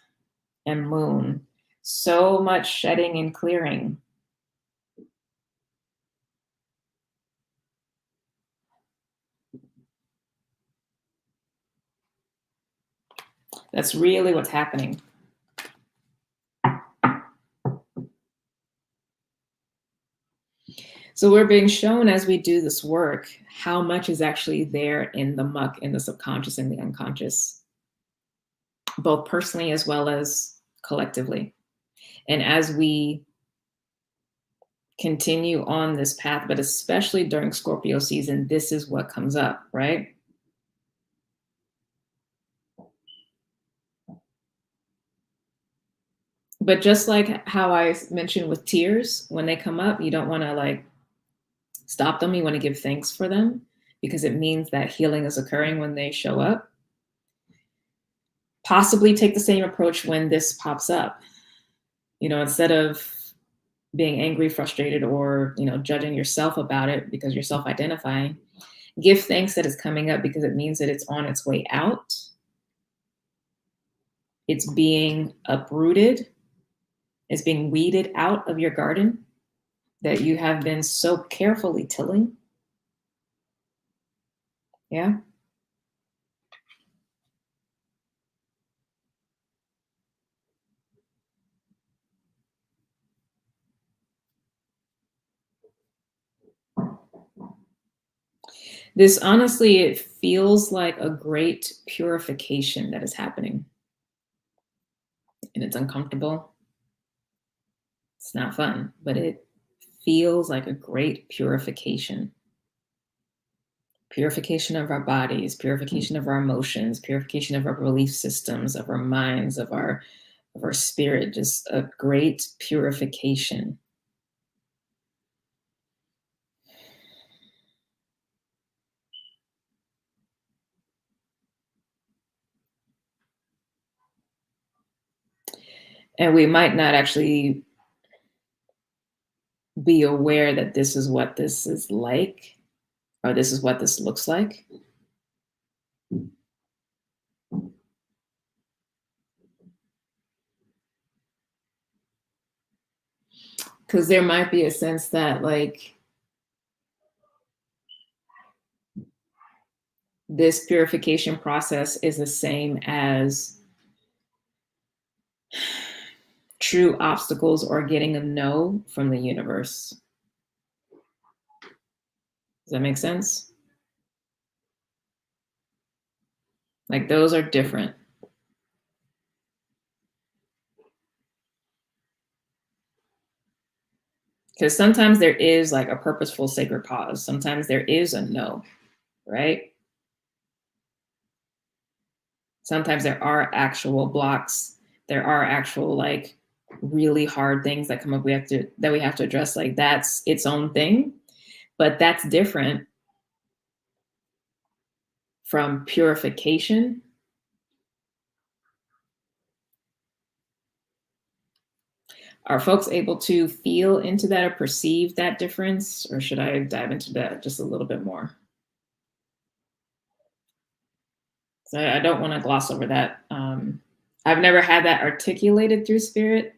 and Moon. So much shedding and clearing. That's really what's happening. So we're being shown as we do this work, how much is actually there in the muck, in the subconscious and the unconscious, both personally as well as collectively. And as we continue on this path, but especially during Scorpio season, this is what comes up, right? But just like how I mentioned with tears, when they come up, you don't want to like stop them. You want to give thanks for them because it means that healing is occurring when they show up. Possibly take the same approach when this pops up. Instead of being angry, frustrated, or, judging yourself about it because you're self-identifying, give thanks that it's coming up because it means that it's on its way out. It's being uprooted. It's being weeded out of your garden that you have been so carefully tilling. Yeah. This honestly, it feels like a great purification that is happening, and it's uncomfortable. It's not fun, but it feels like a great purification. Purification of our bodies, purification of our emotions, purification of our belief systems, of our minds, of our spirit, just a great purification. And we might not actually be aware that this is what this is like, or this is what this looks like. Because there might be a sense that, like, this purification process is the same as true obstacles or getting a no from the universe. Does that make sense? Like, those are different. Because sometimes there is like a purposeful sacred pause. Sometimes there is a no, right? Sometimes there are actual blocks. There are actual like really hard things that come up that we have to address. Like, that's its own thing, but that's different from purification. Are folks able to feel into that or perceive that difference? Or should I dive into that just a little bit more? So I don't want to gloss over that. I've never had that articulated through spirit.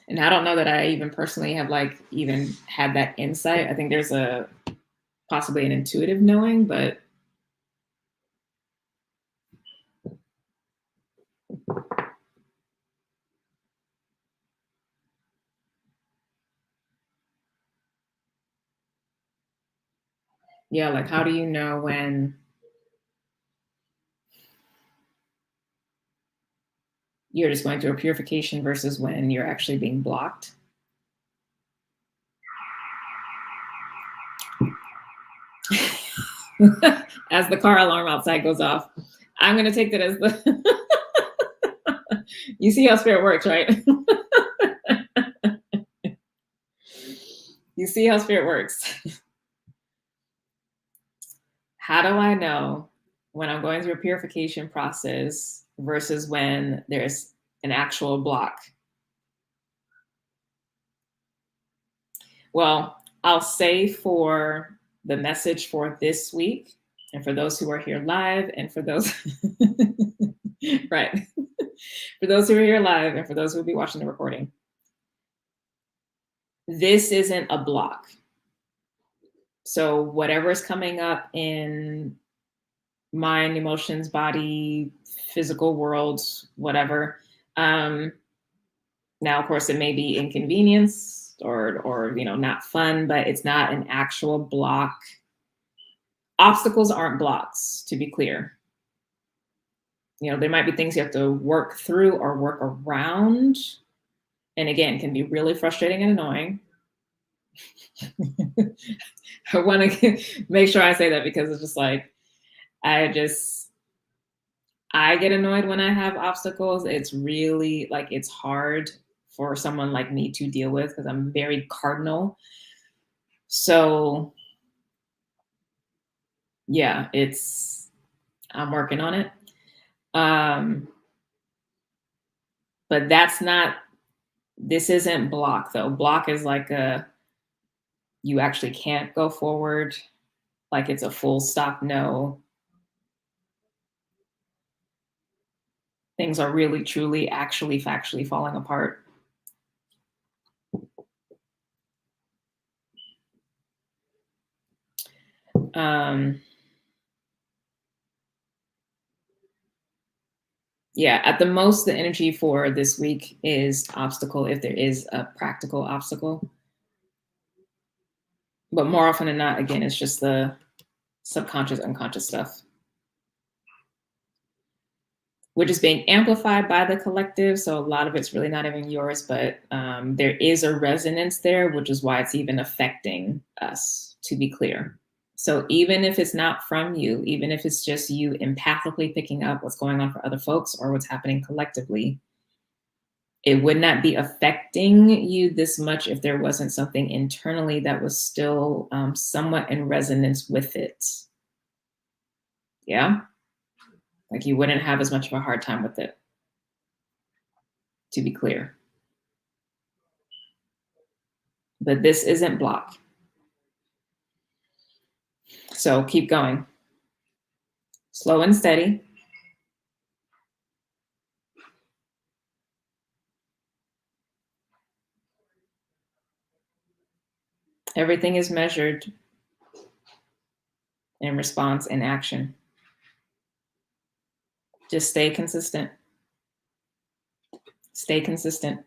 And I don't know that I even personally have like even had that insight. I think there's a possibly an intuitive knowing, but yeah, like, how do you know when you're just going through a purification versus when you're actually being blocked? As the car alarm outside goes off, I'm going to take that as the. You see how spirit works, right? You see how spirit works. How do I know when I'm going through a purification process versus when there's an actual block? Well, I'll say for the message for this week, and for those who are here live, and for those, right, for those who are here live, and for those who will be watching the recording, this isn't a block. So whatever is coming up in mind, emotions, body, physical worlds, whatever. Now, of course, it may be inconvenience or not fun, but it's not an actual block. Obstacles aren't blocks, to be clear. There might be things you have to work through or work around, and again, can be really frustrating and annoying. I want to make sure I say that because it's just like I get annoyed when I have obstacles. It's really like it's hard for someone like me to deal with because I'm very cardinal. So yeah, I'm working on it. But this isn't block though. Block is like you actually can't go forward. Like it's a full stop no. Things are really, truly, actually, factually falling apart. Yeah, at the most, the energy for this week is obstacle, if there is a practical obstacle. But more often than not, again, it's just the subconscious, unconscious stuff, which is being amplified by the collective. So a lot of it's really not even yours, but there is a resonance there, which is why it's even affecting us, to be clear. So even if it's not from you, even if it's just you empathically picking up what's going on for other folks or what's happening collectively, it would not be affecting you this much if there wasn't something internally that was still somewhat in resonance with it. Yeah? Like you wouldn't have as much of a hard time with it, to be clear. But this isn't blocked. So keep going. Slow and steady. Everything is measured in response and action. Just stay consistent. Stay consistent.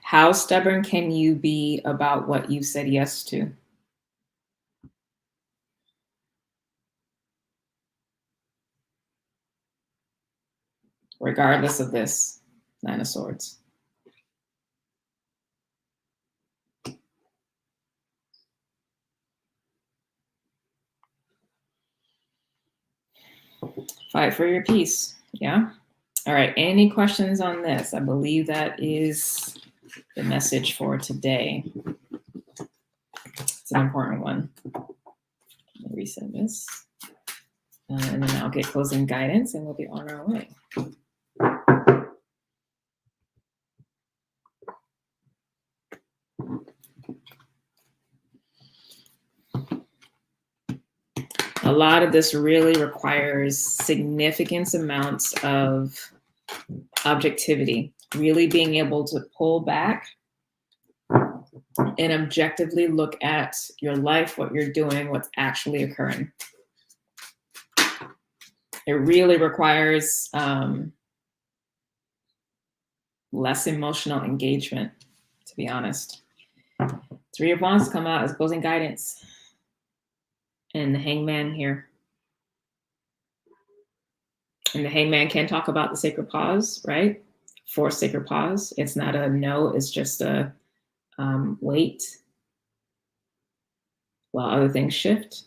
How stubborn can you be about what you said yes to? Regardless of this, Nine of Swords. Fight for your peace. Yeah. All right. Any questions on this? I believe that is the message for today. It's an important one. Let me reset this. And then I'll get closing guidance and we'll be on our way. A lot of this really requires significant amounts of objectivity, really being able to pull back and objectively look at your life, what you're doing, what's actually occurring. It really requires less emotional engagement, to be honest. Three of Wands come out as closing guidance. And the Hangman here. And the Hangman can talk about the sacred pause, right? Forced sacred pause. It's not a no, it's just a wait while other things shift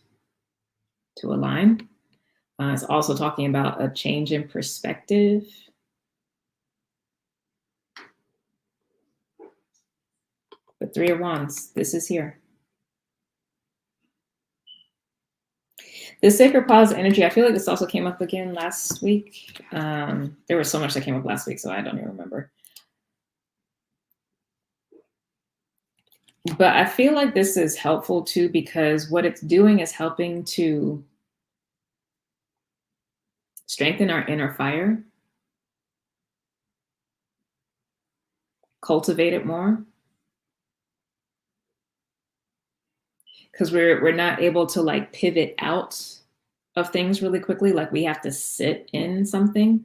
to align. It's also talking about a change in perspective. But Three of Wands, this is here. The sacred pause energy, I feel like this also came up again last week. There was so much that came up last week, so I don't even remember. But I feel like this is helpful too, because what it's doing is helping to strengthen our inner fire, cultivate it more. Because we're not able to like pivot out of things really quickly. Like we have to sit in something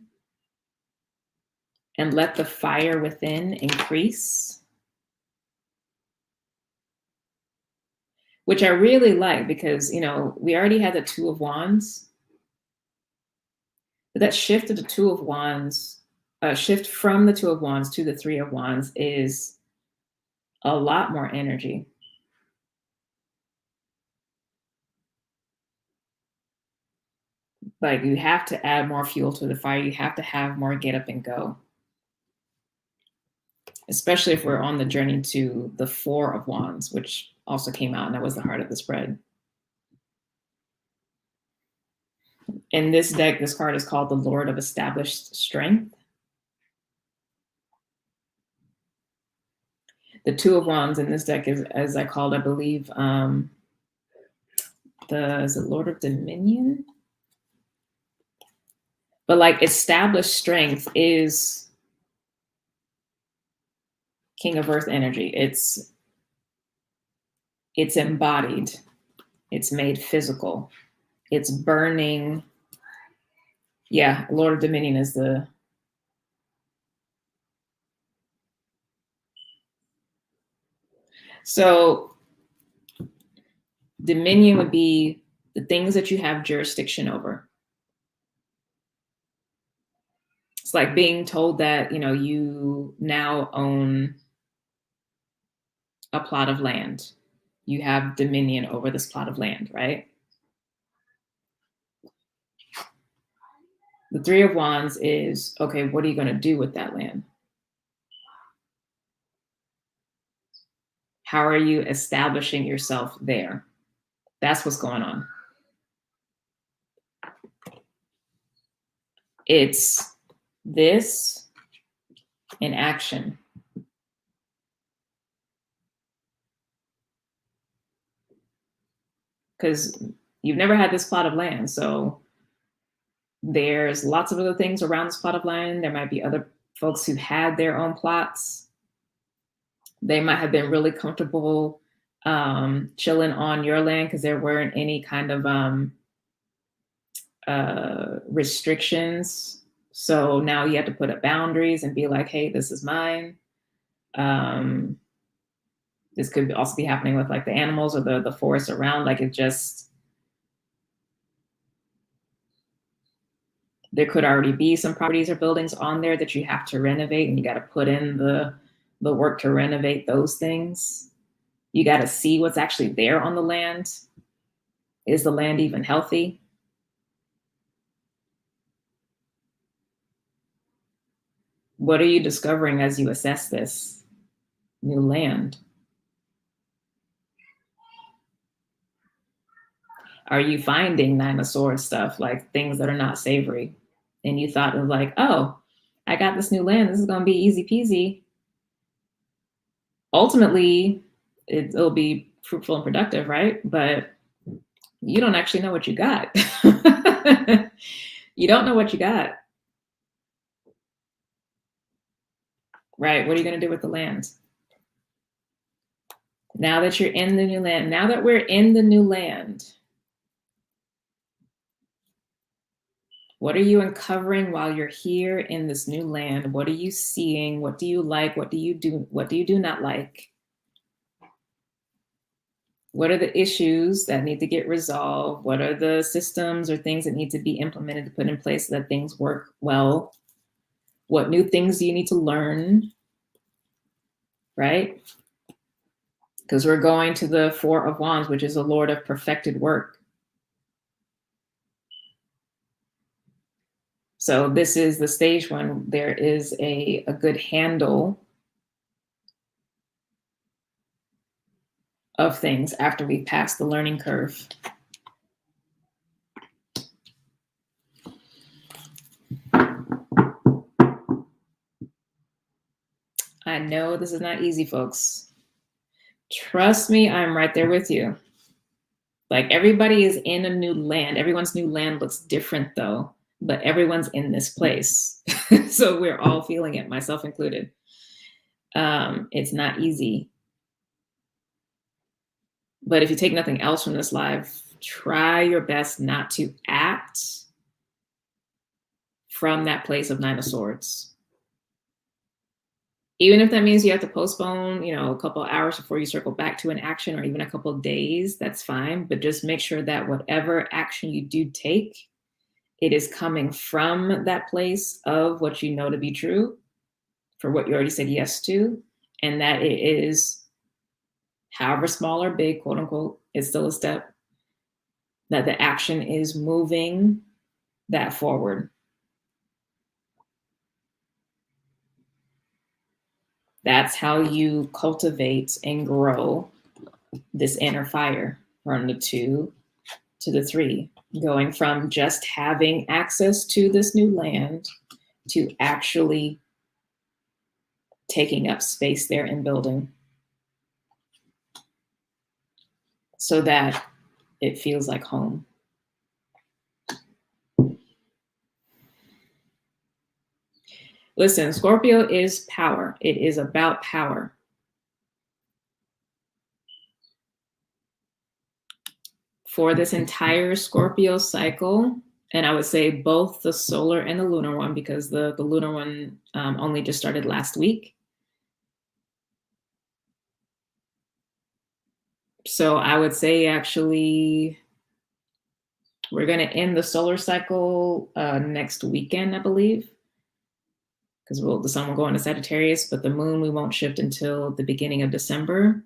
and let the fire within increase, which I really like because, you know, we already had the Two of Wands, but that shift of the Two of Wands, shift from the Two of Wands to the Three of Wands is a lot more energy. Like you have to add more fuel to the fire. You have to have more get up and go. Especially if we're on the journey to the Four of Wands, which also came out, and that was the heart of the spread. In this deck, this card is called the Lord of Established Strength. The Two of Wands in this deck is, as I called, I believe, is it Lord of Dominion? But like established strength is King of Earth energy. It's It's embodied. It's made physical. It's burning. Yeah, Lord of Dominion is the... So dominion would be the things that you have jurisdiction over. It's like being told that, you now own a plot of land. You have dominion over this plot of land, right? The Three of Wands is, okay, what are you going to do with that land? How are you establishing yourself there? That's what's going on. It's this in action. Because you've never had this plot of land. So there's lots of other things around this plot of land. There might be other folks who had their own plots. They might have been really comfortable chilling on your land because there weren't any kind of restrictions. So now you have to put up boundaries and be like, hey, this is mine. This could also be happening with like the animals or the forest around. Like it just, there could already be some properties or buildings on there that you have to renovate, and you got to put in the work to renovate those things. You got to see what's actually there on the land. Is the land even healthy? What are you discovering as you assess this new land? Are you finding Nine of Swords stuff, like things that are not savory? And you thought of like, oh, I got this new land. This is going to be easy peasy. Ultimately, it'll be fruitful and productive, right? But you don't actually know what you got. You don't know what you got. Right? What are you going to do with the land? Now that you're in the new land, now that we're in the new land, what are you uncovering while you're here in this new land? What are you seeing? What do you like? What do you do? What do you do not like? What are the issues that need to get resolved? What are the systems or things that need to be implemented to put in place so that things work well? What new things do you need to learn? Right? Because we're going to the Four of Wands, which is the Lord of perfected work. So this is the stage when there is a good handle of things after we pass the learning curve. I know this is not easy, folks. Trust me, I'm right there with you. Like everybody is in a new land. Everyone's new land looks different though, but everyone's in this place. So we're all feeling it, myself included. It's not easy. But if you take nothing else from this live, try your best not to act from that place of Nine of Swords. Even if that means you have to postpone, a couple of hours before you circle back to an action, or even a couple of days, that's fine. But just make sure that whatever action you do take, it is coming from that place of what you know to be true, for what you already said yes to, and that it is, however small or big, quote unquote, it's still a step, that the action is moving that forward. That's how you cultivate and grow this inner fire from the 2 to the 3, going from just having access to this new land to actually taking up space there and building so that it feels like home. Listen, Scorpio is power. It is about power. for this entire Scorpio cycle, and I would say both the solar and the lunar one, because the lunar one only just started last week. So I would say actually we're going to end the solar cycle next weekend, I believe, because the sun will go into Sagittarius, but the moon we won't shift until the beginning of December.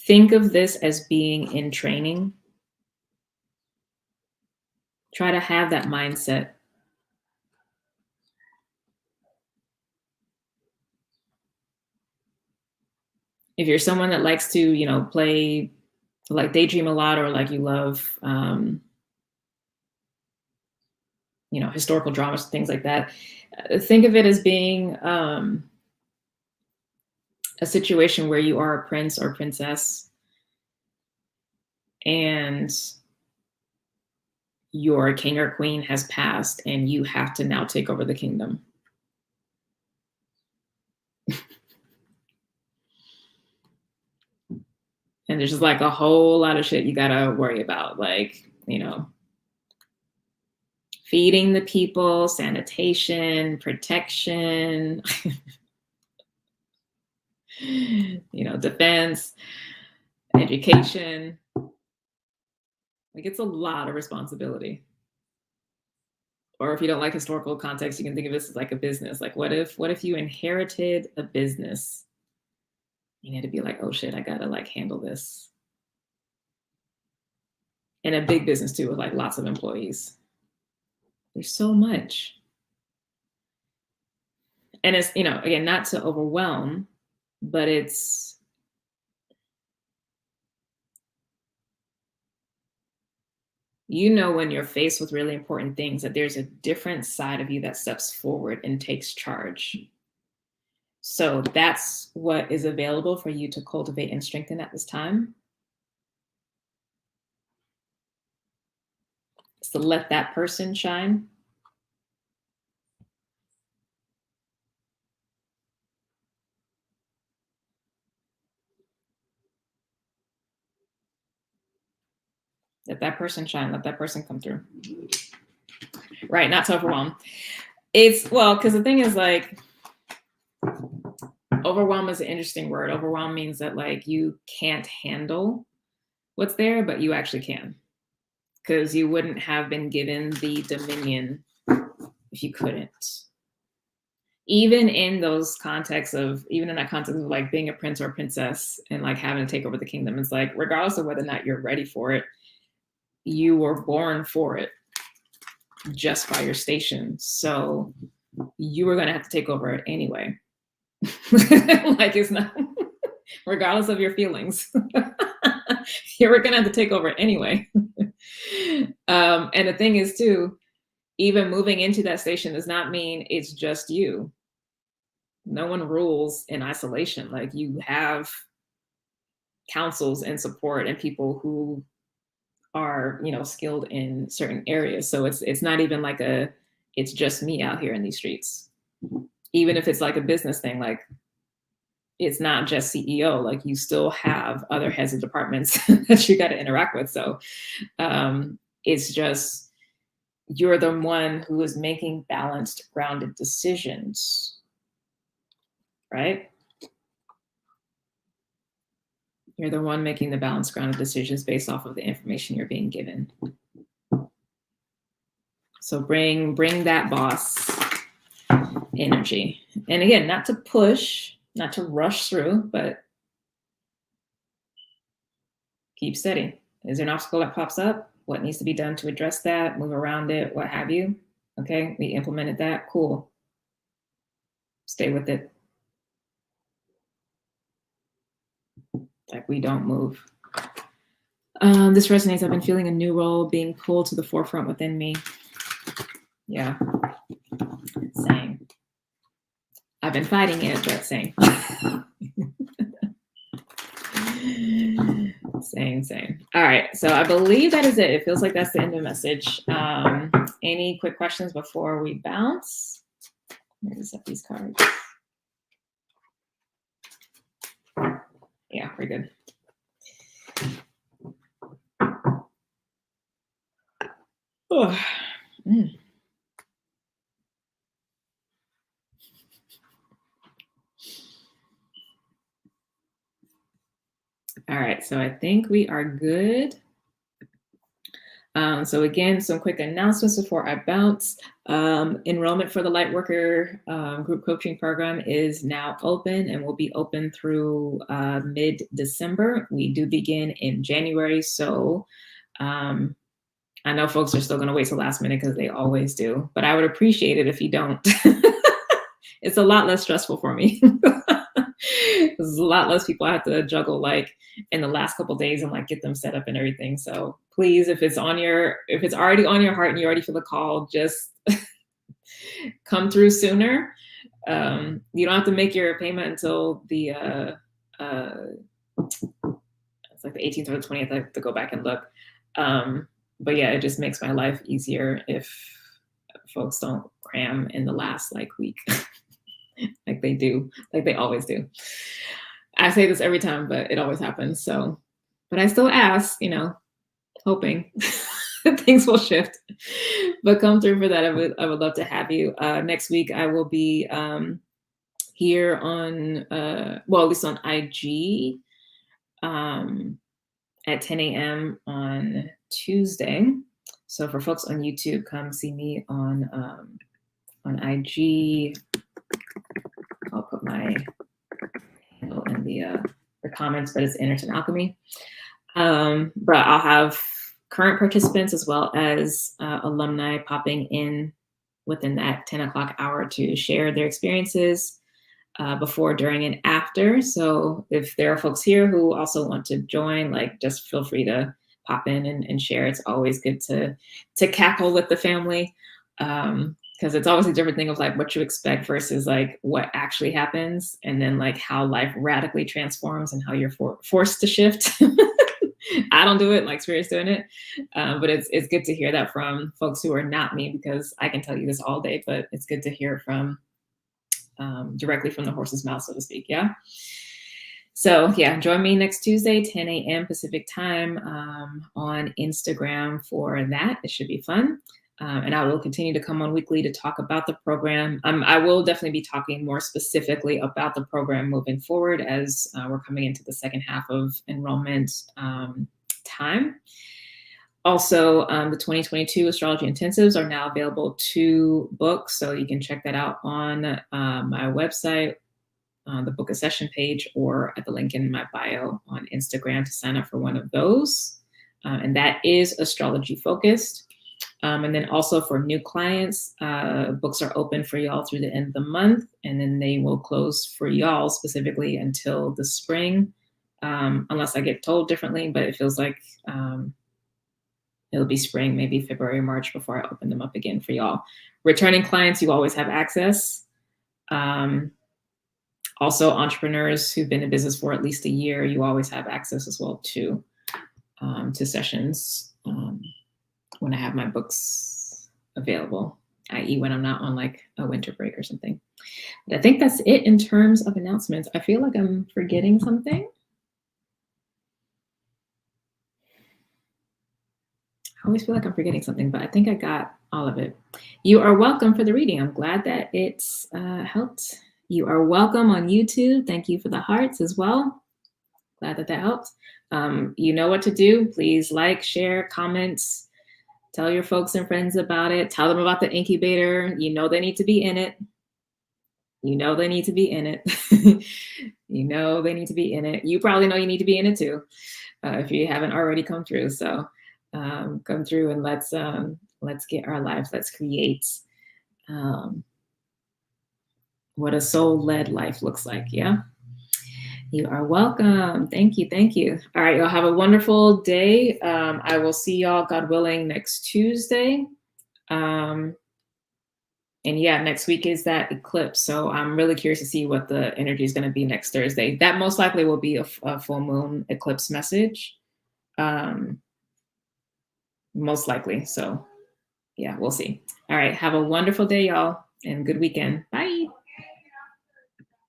Think of this as being in training. Try to have that mindset. If you're someone that likes to, you know, play, like daydream a lot, or like you love, you know, historical dramas, things like that, think of it as being a situation where you are a prince or princess and your king or queen has passed and you have to now take over the kingdom. And there's just like a whole lot of shit you gotta worry about, like, you know, feeding the people, sanitation, protection, you know, defense, education. Like, it's a lot of responsibility. Or if you don't like historical context, you can think of this as like a business. Like, what if you inherited a business? You need to be like, oh shit, I gotta like handle this. And a big business too, with like lots of employees. There's so much. And it's, you know, again, not to overwhelm, but it's, you know, when you're faced with really important things, that there's a different side of you that steps forward and takes charge. So that's what is available for you to cultivate and strengthen at this time. Is to let that person shine. Let that person shine. Let that person come through. Right, not to overwhelm. It's, well, because the thing is, like, overwhelm is an interesting word. Overwhelm means that like you can't handle what's there, but you actually can, because you wouldn't have been given the dominion if you couldn't. Even in those contexts of, even in that context of like being a prince or a princess and like having to take over the kingdom, it's like, regardless of whether or not you're ready for it, you were born for it just by your station. So you were going to have to take over it anyway. Like, it's not, regardless of your feelings, you were going to have to take over it anyway. And the thing is too, even moving into that station does not mean it's just you. No one rules in isolation. Like, you have councils and support and people who are, you know, skilled in certain areas. So it's not even like it's just me out here in these streets. Even if it's like a business thing, like, it's not just CEO, like you still have other heads of departments that you got to interact with. So it's just, you're the one who is making balanced, grounded decisions, right? You're the one making the balanced, grounded decisions based off of the information you're being given. So bring that boss energy. And again, not to push, not to rush through, but keep steady. Is there an obstacle that pops up? What needs to be done to address that? Move around it, what have you? Okay, we implemented that. Cool. Stay with it. Like, we don't move. This resonates. I've been feeling a new role being pulled to the forefront within me. Yeah. Same. I've been fighting it, but same. Same. All right. So I believe that is it. It feels like that's the end of the message. Any quick questions before we bounce? Let me set these cards. Yeah, we're good. Oh. Mm. All right, so I think we are good. So again, some quick announcements before I bounce. Enrollment for the Lightworker group coaching program is now open and will be open through mid-December. We do begin in January, so I know folks are still going to wait till last minute because they always do, but I would appreciate it if you don't. It's a lot less stressful for me. There's a lot less people I have to juggle like in the last couple of days and like get them set up and everything. So please, if it's already on your heart and you already feel the call, just come through sooner. You don't have to make your payment until the it's like the 18th or the 20th. I have to go back and look. But yeah, it just makes my life easier if folks don't cram in the last like week. Like they do, like they always do. I say this every time, but it always happens. So, but I still ask, hoping that things will shift. But come through for that. I would love to have you. Next week I will be here on at least on IG at 10 a.m. on Tuesday. So for folks on YouTube, come see me on IG. I'll put my handle in the comments, but it's Innocent Alchemy. But I'll have current participants as well as alumni popping in within that 10 o'clock hour to share their experiences before, during, and after. So if there are folks here who also want to join, like just feel free to pop in and share. It's always good to cackle with the family. Because it's always a different thing of like what you expect versus like what actually happens, and then like how life radically transforms and how you're forced to shift. I don't do it, like Spirit's doing it, but it's good to hear that from folks who are not me, because I can tell you this all day, but it's good to hear from directly from the horse's mouth, so to speak. Yeah. So yeah, join me next Tuesday, 10 a.m. Pacific time on Instagram for that. It should be fun. And I will continue to come on weekly to talk about the program. I will definitely be talking more specifically about the program moving forward as we're coming into the second half of enrollment time. Also, the 2022 Astrology Intensives are now available to book, so you can check that out on my website, the book a session page, or at the link in my bio on Instagram to sign up for one of those. And that is astrology focused. And then also for new clients, books are open for y'all through the end of the month, and then they will close for y'all specifically until the spring, unless I get told differently, but it feels like it'll be spring, maybe February, March before I open them up again for y'all. Returning clients, you always have access. Also, entrepreneurs who've been in business for at least a year, you always have access as well to sessions when I have my books available, i.e. when I'm not on like a winter break or something. But I think that's it in terms of announcements. I feel like I'm forgetting something. I always feel like I'm forgetting something, but I think I got all of it. You are welcome for the reading. I'm glad that it's helped. You are welcome on YouTube. Thank you for the hearts as well. Glad that helped. You know what to do. Please like, share, comment. Tell your folks and friends about it. Tell them about the incubator. You know they need to be in it. You know they need to be in it. You know they need to be in it. You probably know you need to be in it too, if you haven't already come through. So come through and let's get our lives. Let's create what a soul-led life looks like. Yeah. You are welcome. Thank you. Thank you. All right, y'all have a wonderful day. I will see y'all, God willing, next Tuesday. And yeah, next week is that eclipse. So I'm really curious to see what the energy is going to be next Thursday. That most likely will be a full moon eclipse message. Most likely. So yeah, we'll see. All right. Have a wonderful day, y'all, and good weekend. Bye.